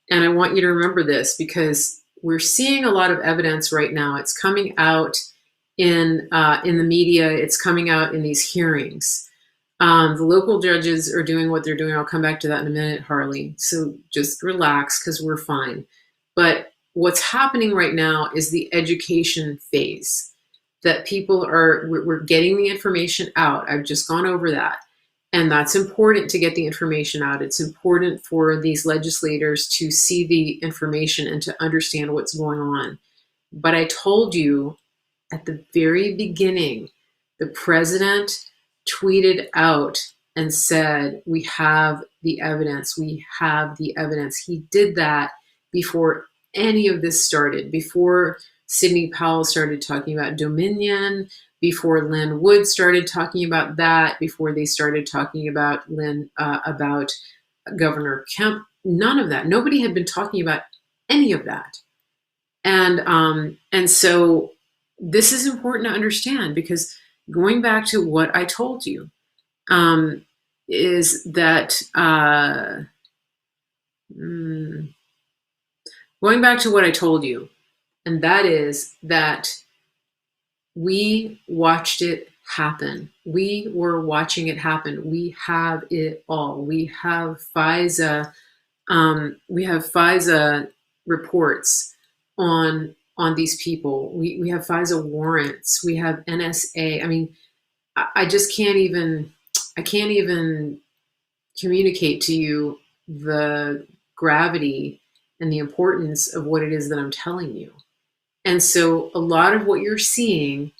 and I want you to remember this because we're seeing a lot of evidence right now. It's coming out in the media. It's coming out in these hearings. The local judges are doing what they're doing. I'll come back to that in a minute, Harley. So just relax because we're fine. But what's happening right now is the education phase. That we're getting the information out. I've just gone over that. And that's important to get the information out. It's important for these legislators to see the information and to understand what's going on. But I told you at the very beginning, the president tweeted out and said, we have the evidence. We have the evidence. He did that before any of this started, before Sidney Powell started talking about Dominion, before Lynn Wood started talking about that, before they started talking about about Governor Kemp. None of that. Nobody had been talking about any of that. And so this is important to understand because going back to what I told you is that going back to what I told you. And that is that we watched it happen. We were watching it happen. We have it all. We have FISA. We have FISA reports on these people. We have FISA warrants. We have NSA. I mean, I just can't even. I can't even communicate to you the gravity and the importance of what it is that I'm telling you. And so a lot of what you're seeing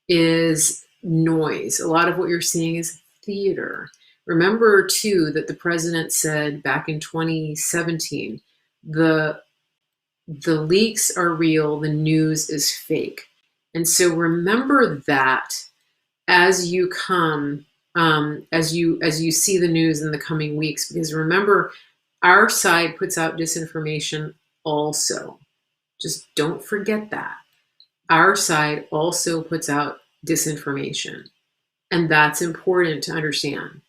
is noise. A lot of what you're seeing is theater. Remember, too, that the president said back in 2017, the leaks are real, the news is fake. And so remember that as you come, as you see the news in the coming weeks, because remember, our side puts out disinformation also. Just don't forget that. Our side also puts out disinformation. And that's important to understand.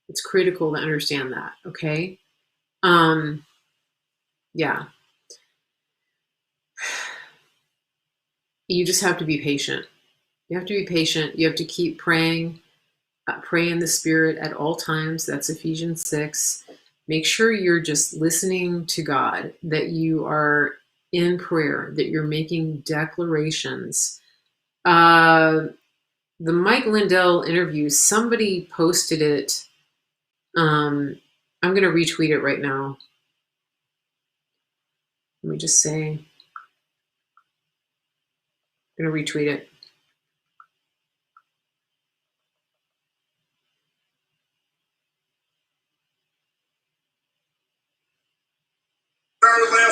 It's critical to understand that, okay? Yeah. You just have to be patient. You have to be patient. You have to keep praying. Pray in the Spirit at all times. That's Ephesians 6. Make sure you're just listening to God, that you are in prayer, that you're making declarations. The Mike Lindell interview, somebody posted it. I'm going to retweet it right now. Let me just say, I'm going to retweet it.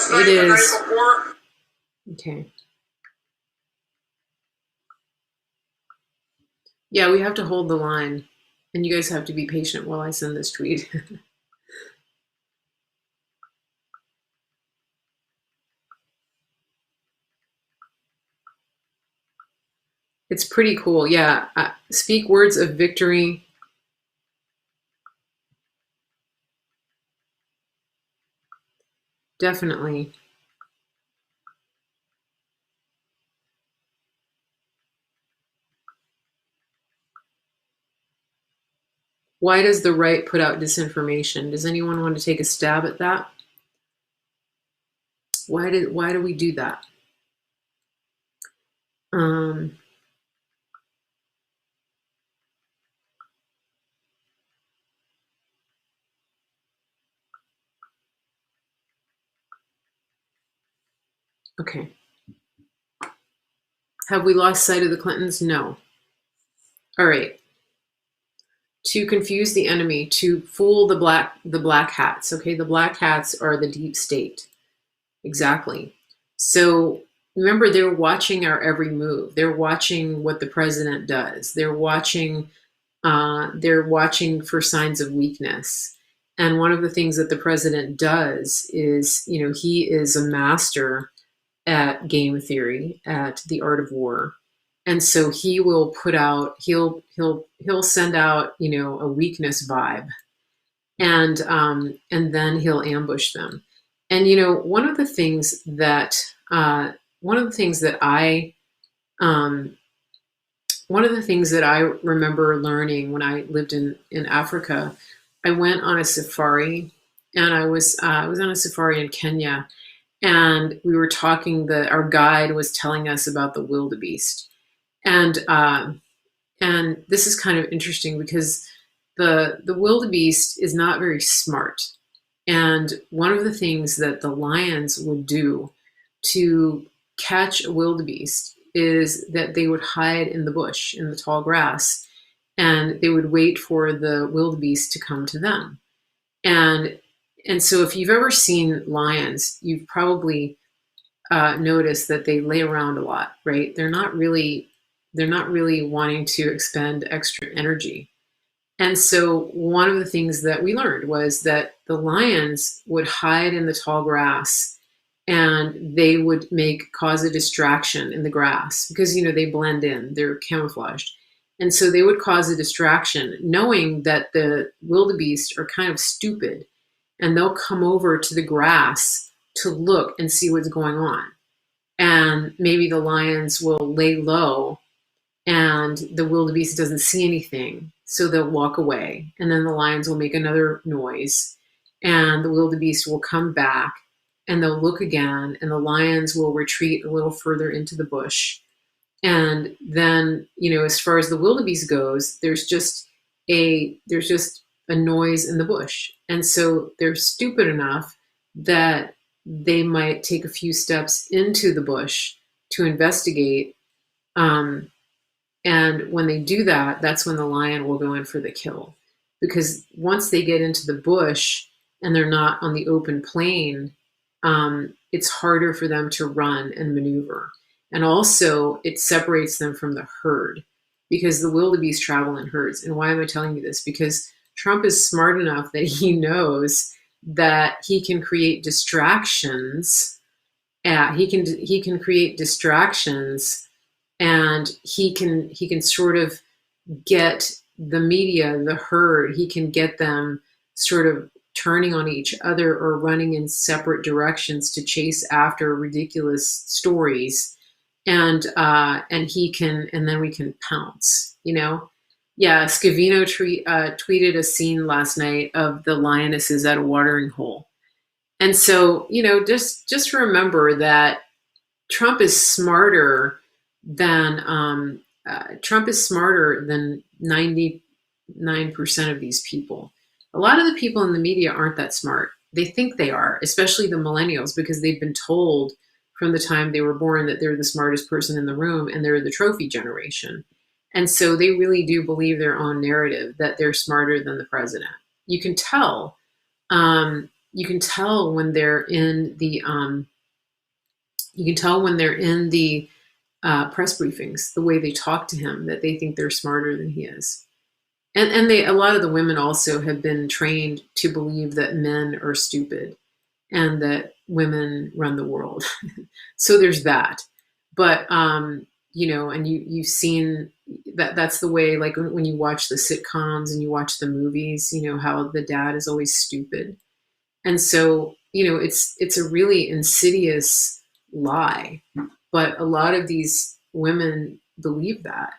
It is. Okay. Yeah, we have to hold the line. And you guys have to be patient while I send this tweet. It's pretty cool. Yeah. Speak words of victory. Definitely. Why does the right put out disinformation? Does anyone want to take a stab at that? Why do we do that? Um, okay. Have we lost sight of the Clintons? No. All right. To confuse the enemy, to fool the black hats. Okay, the black hats are the deep state. Exactly. So remember, they're watching our every move. They're watching what the president does. They're watching for signs of weakness. And one of the things that the president does is, he is a master at game theory, at the art of war. And so he will put out, he'll send out, a weakness vibe, and then he'll ambush them. And one of the things that I um, one of the things that I remember learning when I lived in Africa, I went on a safari, and I was on a safari in Kenya, and we were talking. Our guide was telling us about the wildebeest, and and this is kind of interesting because the wildebeest is not very smart. And one of the things that the lions would do to catch a wildebeest is that they would hide in the bush, in the tall grass, and they would wait for the wildebeest to come to them. And and so if you've ever seen lions, you've probably noticed that they lay around a lot, right? They're not really wanting to expend extra energy. And so one of the things that we learned was that the lions would hide in the tall grass, and they would cause a distraction in the grass because they blend in, they're camouflaged. And so they would cause a distraction knowing that the wildebeest are kind of stupid, and they'll come over to the grass to look and see what's going on. And maybe the lions will lay low, and the wildebeest doesn't see anything, so they'll walk away. And then the lions will make another noise, and the wildebeest will come back, and they'll look again, and the lions will retreat a little further into the bush. And then, as far as the wildebeest goes, there's just a noise in the bush. And so they're stupid enough that they might take a few steps into the bush to investigate. Um, and when they do that, that's when the lion will go in for the kill. Because once they get into the bush and they're not on the open plain, it's harder for them to run and maneuver. And also, it separates them from the herd because the wildebeest travel in herds. And why am I telling you this? Because Trump is smart enough that he knows that he can create distractions. He can create distractions, and he can sort of get the media, the herd, he can get them sort of turning on each other or running in separate directions to chase after ridiculous stories. And then we can pounce. Yeah, Scavino tweeted a scene last night of the lionesses at a watering hole. And so, just remember that Trump is smarter than 99% of these people. A lot of the people in the media aren't that smart. They think they are, especially the millennials, because they've been told from the time they were born that they're the smartest person in the room and they're the trophy generation. And so they really do believe their own narrative that they're smarter than the president. You can tell. When they're in the press briefings, the way they talk to him, that they think they're smarter than he is. And a lot of the women also have been trained to believe that men are stupid and that women run the world. So there's that. But and you've seen that's the way, like when you watch the sitcoms and you watch the movies, how the dad is always stupid. And so, it's a really insidious lie, but a lot of these women believe that.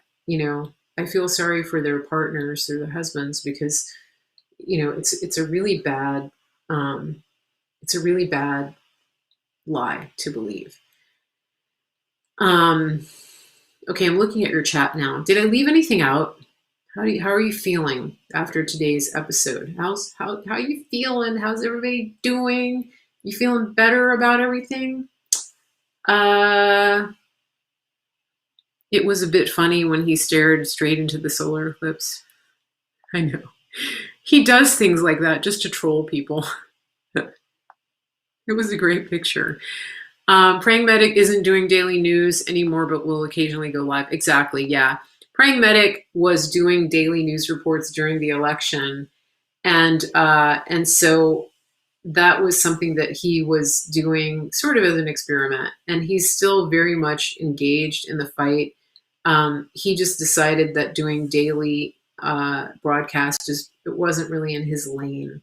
I feel sorry for their partners or their husbands because, it's a really bad, it's a really bad lie to believe. Okay, I'm looking at your chat now. Did I leave anything out? How are you feeling after today's episode? How are you feeling? How's everybody doing? You feeling better about everything? It was a bit funny when he stared straight into the solar eclipse. I know. He does things like that just to troll people. It was a great picture. Praying Medic isn't doing daily news anymore, but will occasionally go live. Exactly, yeah. Praying Medic was doing daily news reports during the election, and so that was something that he was doing sort of as an experiment, and he's still very much engaged in the fight. He just decided that doing daily broadcast it wasn't really in his lane.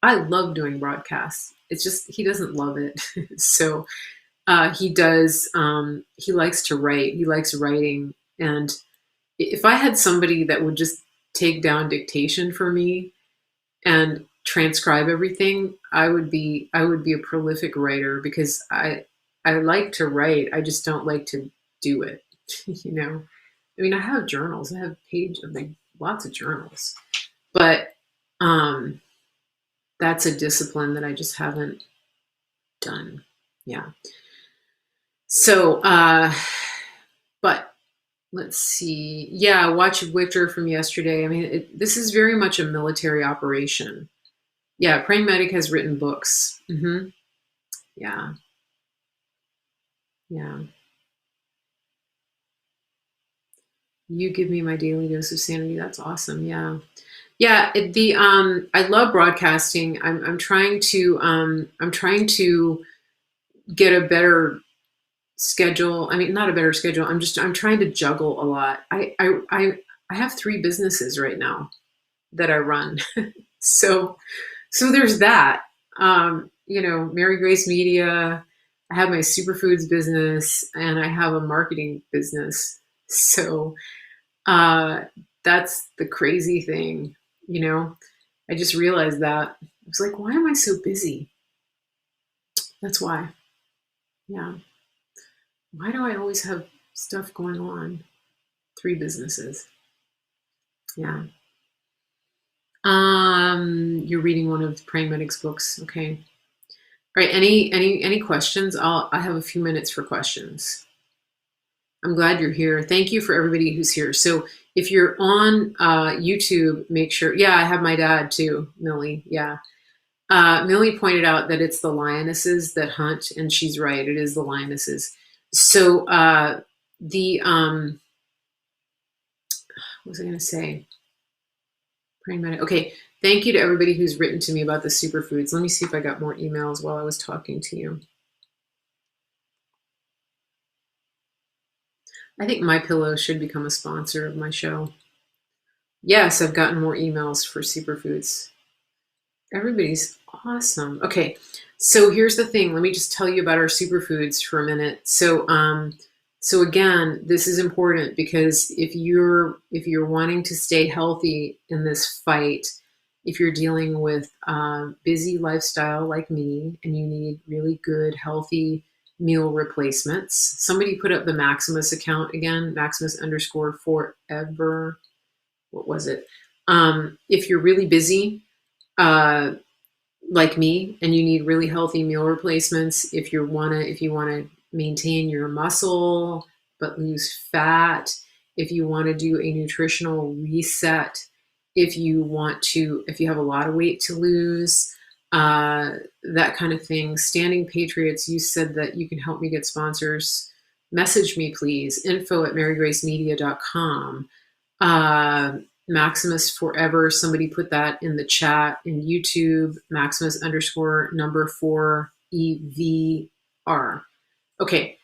I love doing broadcasts. It's just he doesn't love it. So he does. He likes to write. He likes writing, and if I had somebody that would just take down dictation for me and transcribe everything, I would be a prolific writer because I like to write. I just don't like to do it. I mean, I have journals. I have lots of journals, but that's a discipline that I just haven't done. Yeah. So, but let's see. Yeah, watch Victor from yesterday. I mean, this is very much a military operation. Yeah, Praying Medic has written books. Mm-hmm. Yeah. Yeah. You give me my daily dose of sanity. That's awesome. Yeah. Yeah. I love broadcasting. I'm trying to get a better schedule. I mean, not a better schedule. I'm trying to juggle a lot. I have 3 businesses right now that I run. So there's that. Mary Grace Media, I have my superfoods business, and I have a marketing business. So that's the crazy thing. I just realized that. I was like, why am I so busy? That's why. Yeah. Why do I always have stuff going on? 3 businesses. Yeah. You're reading one of Praying Medic's books. Okay. All right. Any questions? I have a few minutes for questions. I'm glad you're here. Thank you for everybody who's here. So if you're on YouTube, make sure. Yeah, I have my dad too, Millie. Yeah. Millie pointed out that it's the lionesses that hunt, and she's right. It is the lionesses. So what was I going to say? Praying Medic. Okay. Thank you to everybody who's written to me about the superfoods. Let me see if I got more emails while I was talking to you. I think MyPillow should become a sponsor of my show. Yes, I've gotten more emails for superfoods. Everybody's awesome. Okay, so here's the thing. Let me just tell you about our superfoods for a minute. So again, this is important because if you're wanting to stay healthy in this fight, if you're dealing with busy lifestyle like me and you need really good, healthy meal replacements. Somebody put up the Maximus account again, Maximus_forever. What was it? If you're really busy, like me, and you need really healthy meal replacements, if you wanna maintain your muscle but lose fat, if you want to do a nutritional reset, if you have a lot of weight to lose, that kind of thing. Standing Patriots, you said that you can help me get sponsors. Message me, please. info@marygracemedia.com. Maximus Forever. Somebody put that in the chat in YouTube. Maximus_4EVR. Okay.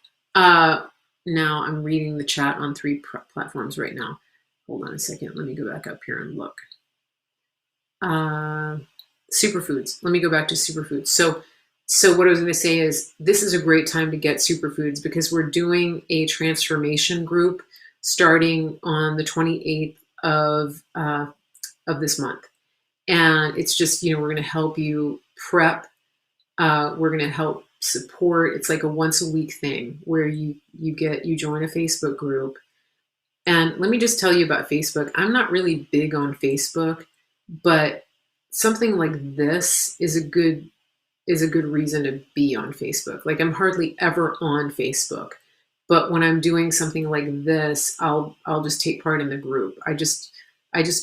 now I'm reading the chat on 3 platforms right now. Hold on a second. Let me go back up here and look. Superfoods. Let me go back to superfoods. So what I was going to say is this is a great time to get superfoods because we're doing a transformation group starting on the 28th of this month. And it's just, we're going to help you prep. We're going to help support. It's like a once a week thing where you join a Facebook group. And let me just tell you about Facebook. I'm not really big on Facebook, but something like this is a good reason to be on Facebook. Like I'm hardly ever on Facebook, but when I'm doing something like this, I'll just take part in the group. I just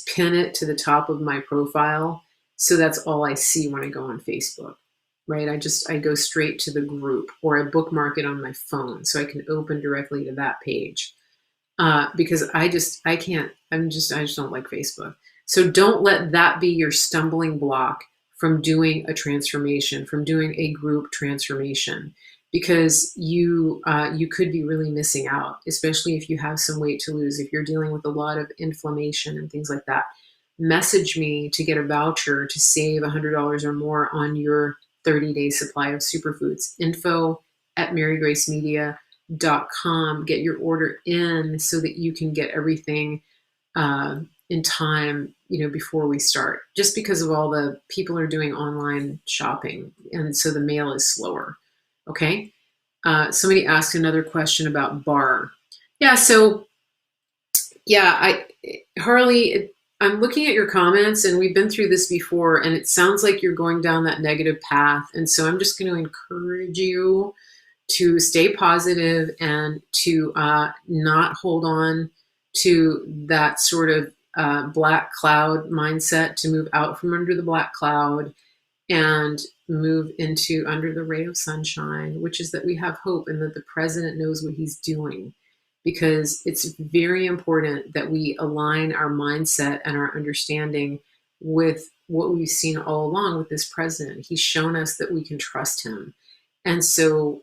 pin it to the top of my profile, so that's all I see when I go on Facebook, right? I go straight to the group, or I bookmark it on my phone so I can open directly to that page. Because I just don't like Facebook. So don't let that be your stumbling block from doing a transformation, from doing a group transformation, because you could be really missing out, especially if you have some weight to lose, if you're dealing with a lot of inflammation and things like that. Message me to get a voucher to save $100 or more on your 30-day supply of superfoods. info@marygracemedia.com. Get your order in so that you can get everything in time, before we start, just because of all the people are doing online shopping. And so the mail is slower. Okay. Somebody asked another question about bar. Yeah. So Harley, I'm looking at your comments and we've been through this before and it sounds like you're going down that negative path. And so I'm just going to encourage you to stay positive and to not hold on to that sort of black cloud mindset, to move out from under the black cloud and move into under the ray of sunshine, which is that we have hope and that the president knows what he's doing. Because it's very important that we align our mindset and our understanding with what we've seen all along with this president. He's shown us that we can trust him. And so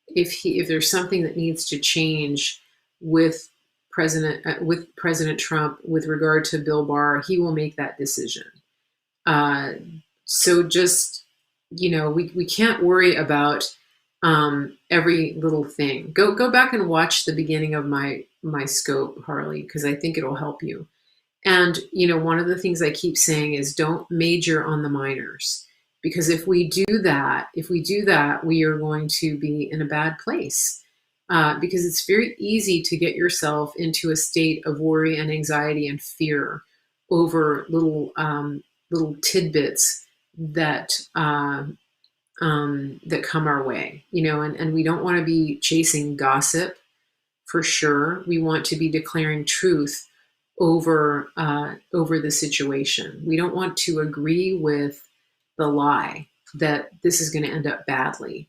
if there's something that needs to change with President Trump with regard to Bill Barr, he will make that decision. So just, we can't worry about every little thing. Go back and watch the beginning of my scope, Harley, because I think it'll help you. And, one of the things I keep saying is don't major on the minors, because if we do that, we are going to be in a bad place. Because it's very easy to get yourself into a state of worry and anxiety and fear over little tidbits that come our way, and we don't want to be chasing gossip for sure. We want to be declaring truth over the situation. We don't want to agree with the lie that this is going to end up badly,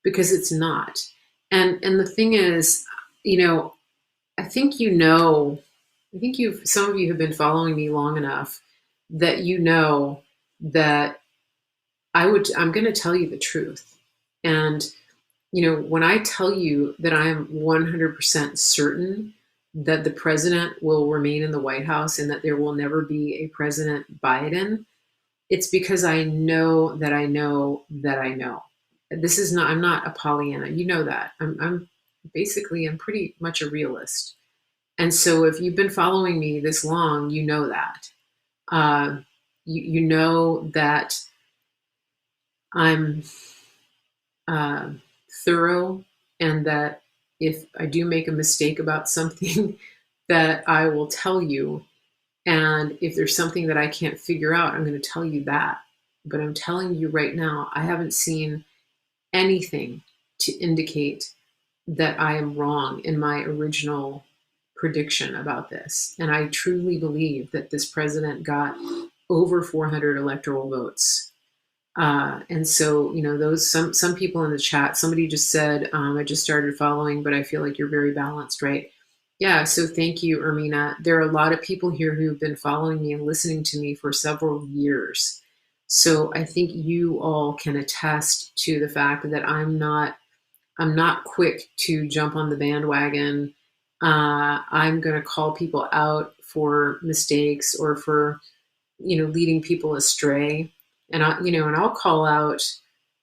because it's not. And the thing is, I think some of you have been following me long enough that that I'm going to tell you the truth. And, when I tell you that I am 100% certain that the president will remain in the White House and that there will never be a President Biden, it's because I know that I know that I know. I'm not a Pollyanna. You know that. I'm pretty much a realist. And so if you've been following me this long, you know that. You know that I'm thorough, and that if I do make a mistake about something, that I will tell you. And if there's something that I can't figure out, I'm going to tell you that. But I'm telling you right now, I haven't seen anything to indicate that I am wrong in my original prediction about this. And I truly believe that this president got over 400 electoral votes. And so, those some people in the chat, somebody just said, I just started following, but I feel like you're very balanced, right? Yeah. So thank you, Ermina. There are a lot of people here who've been following me and listening to me for several years. So I think you all can attest to the fact that I'm not I'm not quick to jump on the bandwagon. I'm going to call people out for mistakes or for, leading people astray. And I'll call out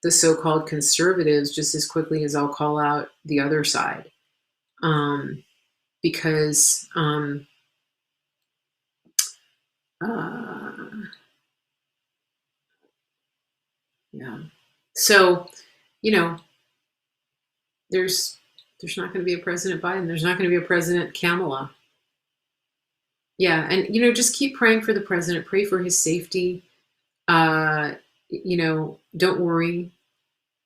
the so-called conservatives just as quickly as I'll call out the other side. Because, yeah. So, there's not going to be a President Biden. There's not going to be a President Kamala. Yeah, and just keep praying for the president. Pray for his safety. Don't worry,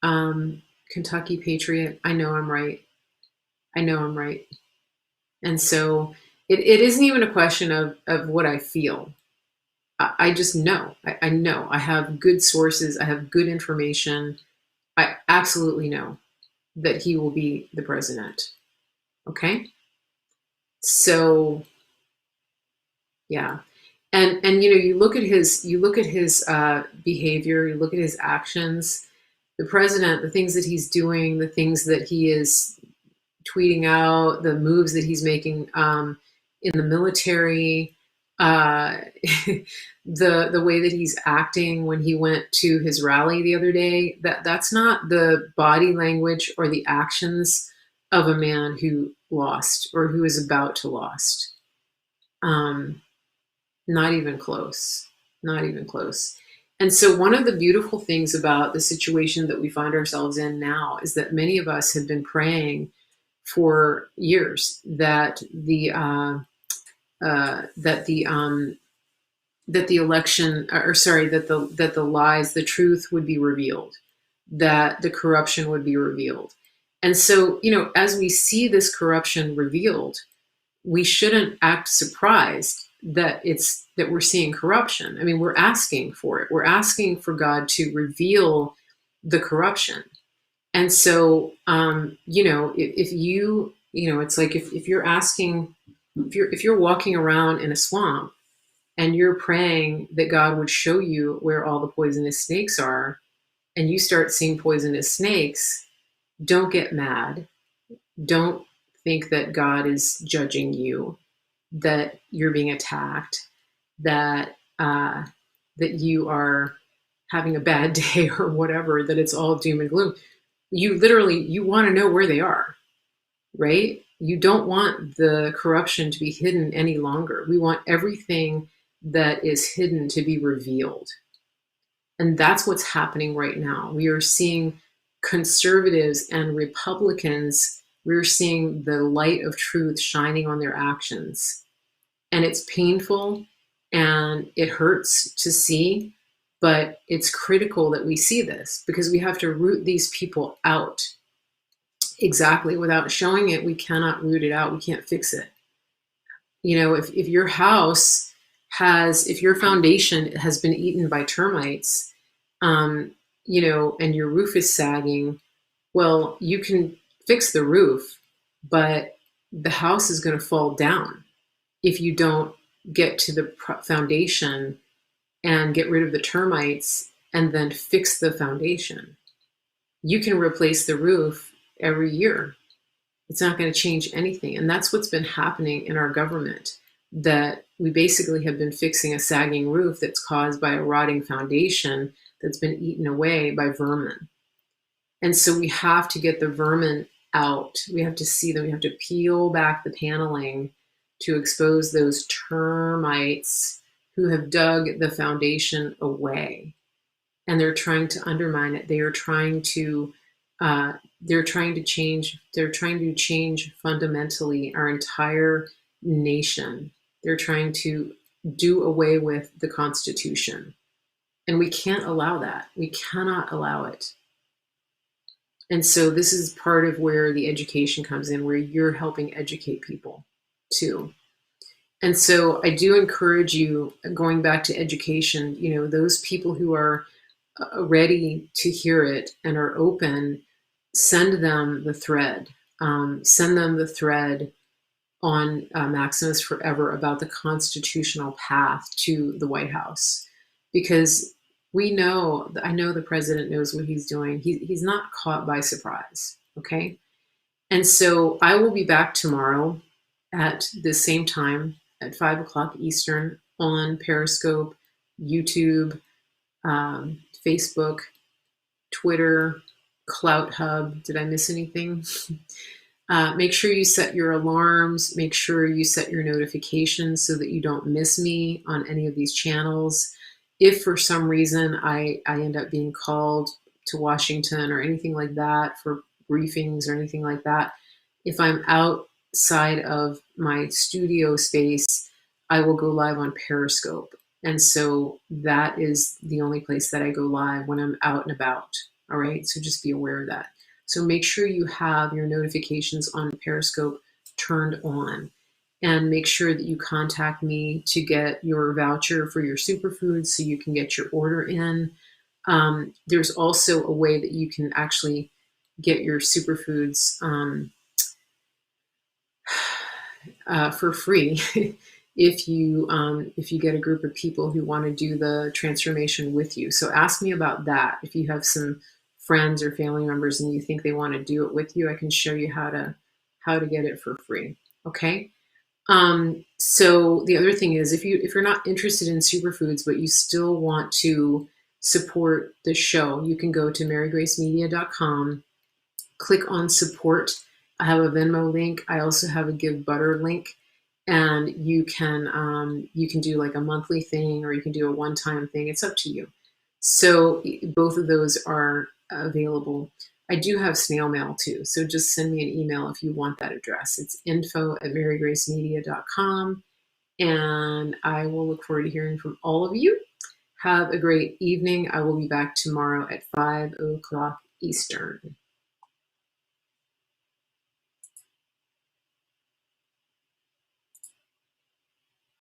Kentucky Patriot. I know I'm right. And so it isn't even a question of what I feel. I just know. I know. I have good sources. I have good information. I absolutely know that he will be the president. Okay? So, yeah. And you look at his behavior, you look at his actions, the president, the things that he's doing, the things that he is tweeting out, the moves that he's making in the military, the way that he's acting when he went to his rally the other day, that's not the body language or the actions of a man who lost or who is about to lost. Not even close. Not even close. And so one of the beautiful things about the situation that we find ourselves in now is that many of us have been praying for years that the election, or sorry, that the lies, the truth would be revealed, that the corruption would be revealed. And so, as we see this corruption revealed, we shouldn't act surprised that we're seeing corruption. I mean, we're asking for it. We're asking for God to reveal the corruption. And so, if you, it's like if you're asking, if you're walking around in a swamp and you're praying that God would show you where all the poisonous snakes are, and you start seeing poisonous snakes, don't get mad. Don't think that God is judging you, that you're being attacked, that you are having a bad day or whatever, that it's all doom and gloom. You want to know where they are, right? You don't want the corruption to be hidden any longer. We want everything that is hidden to be revealed. And that's what's happening right now. We are seeing conservatives and Republicans, we're seeing the light of truth shining on their actions. And it's painful and it hurts to see, but it's critical that we see this because we have to root these people out. Exactly. Without showing it, we cannot root it out. We can't fix it. If your house if your foundation has been eaten by termites, and your roof is sagging, well, you can fix the roof, but the house is going to fall down if you don't get to the foundation and get rid of the termites and then fix the foundation. You can replace the roof every year. It's not going to change anything. And that's what's been happening in our government, that we basically have been fixing a sagging roof that's caused by a rotting foundation that's been eaten away by vermin. And so we have to get the vermin out. We have to see them. We have to peel back the paneling to expose those termites who have dug the foundation away. And they're trying to undermine it. They are trying to change fundamentally our entire nation. They're trying to do away with the Constitution. And we can't allow that. We cannot allow it. And so this is part of where the education comes in, where you're helping educate people too. And so I do encourage you, going back to education, those people who are ready to hear it and are open, send them the thread. Send them the thread on Maximus Forever about the constitutional path to the White House. Because I know the president knows what he's doing. He's not caught by surprise, Okay. And so I will be back tomorrow at the same time at 5 o'clock Eastern on Periscope, YouTube, Facebook, Twitter, Clout Hub. Did I miss anything? Make sure you set your alarms. Make sure you set your notifications so that you don't miss me on any of these channels. If for some reason I end up being called to Washington or anything like that for briefings or anything like that, if I'm outside of my studio space, I will go live on Periscope. And so that is the only place that I go live when I'm out and about. All right, so just be aware of that. So make sure you have your notifications on Periscope turned on, and make sure that you contact me to get your voucher for your superfoods so you can get your order in. There's also a way that you can actually get your superfoods for free if you get a group of people who want to do the transformation with you. So ask me about that. If you have some friends or family members and you think they want to do it with you, I can show you how to get it for free. Okay. So the other thing is, if you're not interested in superfoods but you still want to support the show, you can go to marygracemedia.com, click on support. I have a Venmo link. I also have a Give Butter link, and you can do like a monthly thing or you can do a one-time thing. It's up to you. So both of those are available. I do have snail mail too, so just send me an email if you want that address. It's info@marygracemedia.com, and I will look forward to hearing from all of you. Have a great evening. I will be back tomorrow at 5 o'clock Eastern.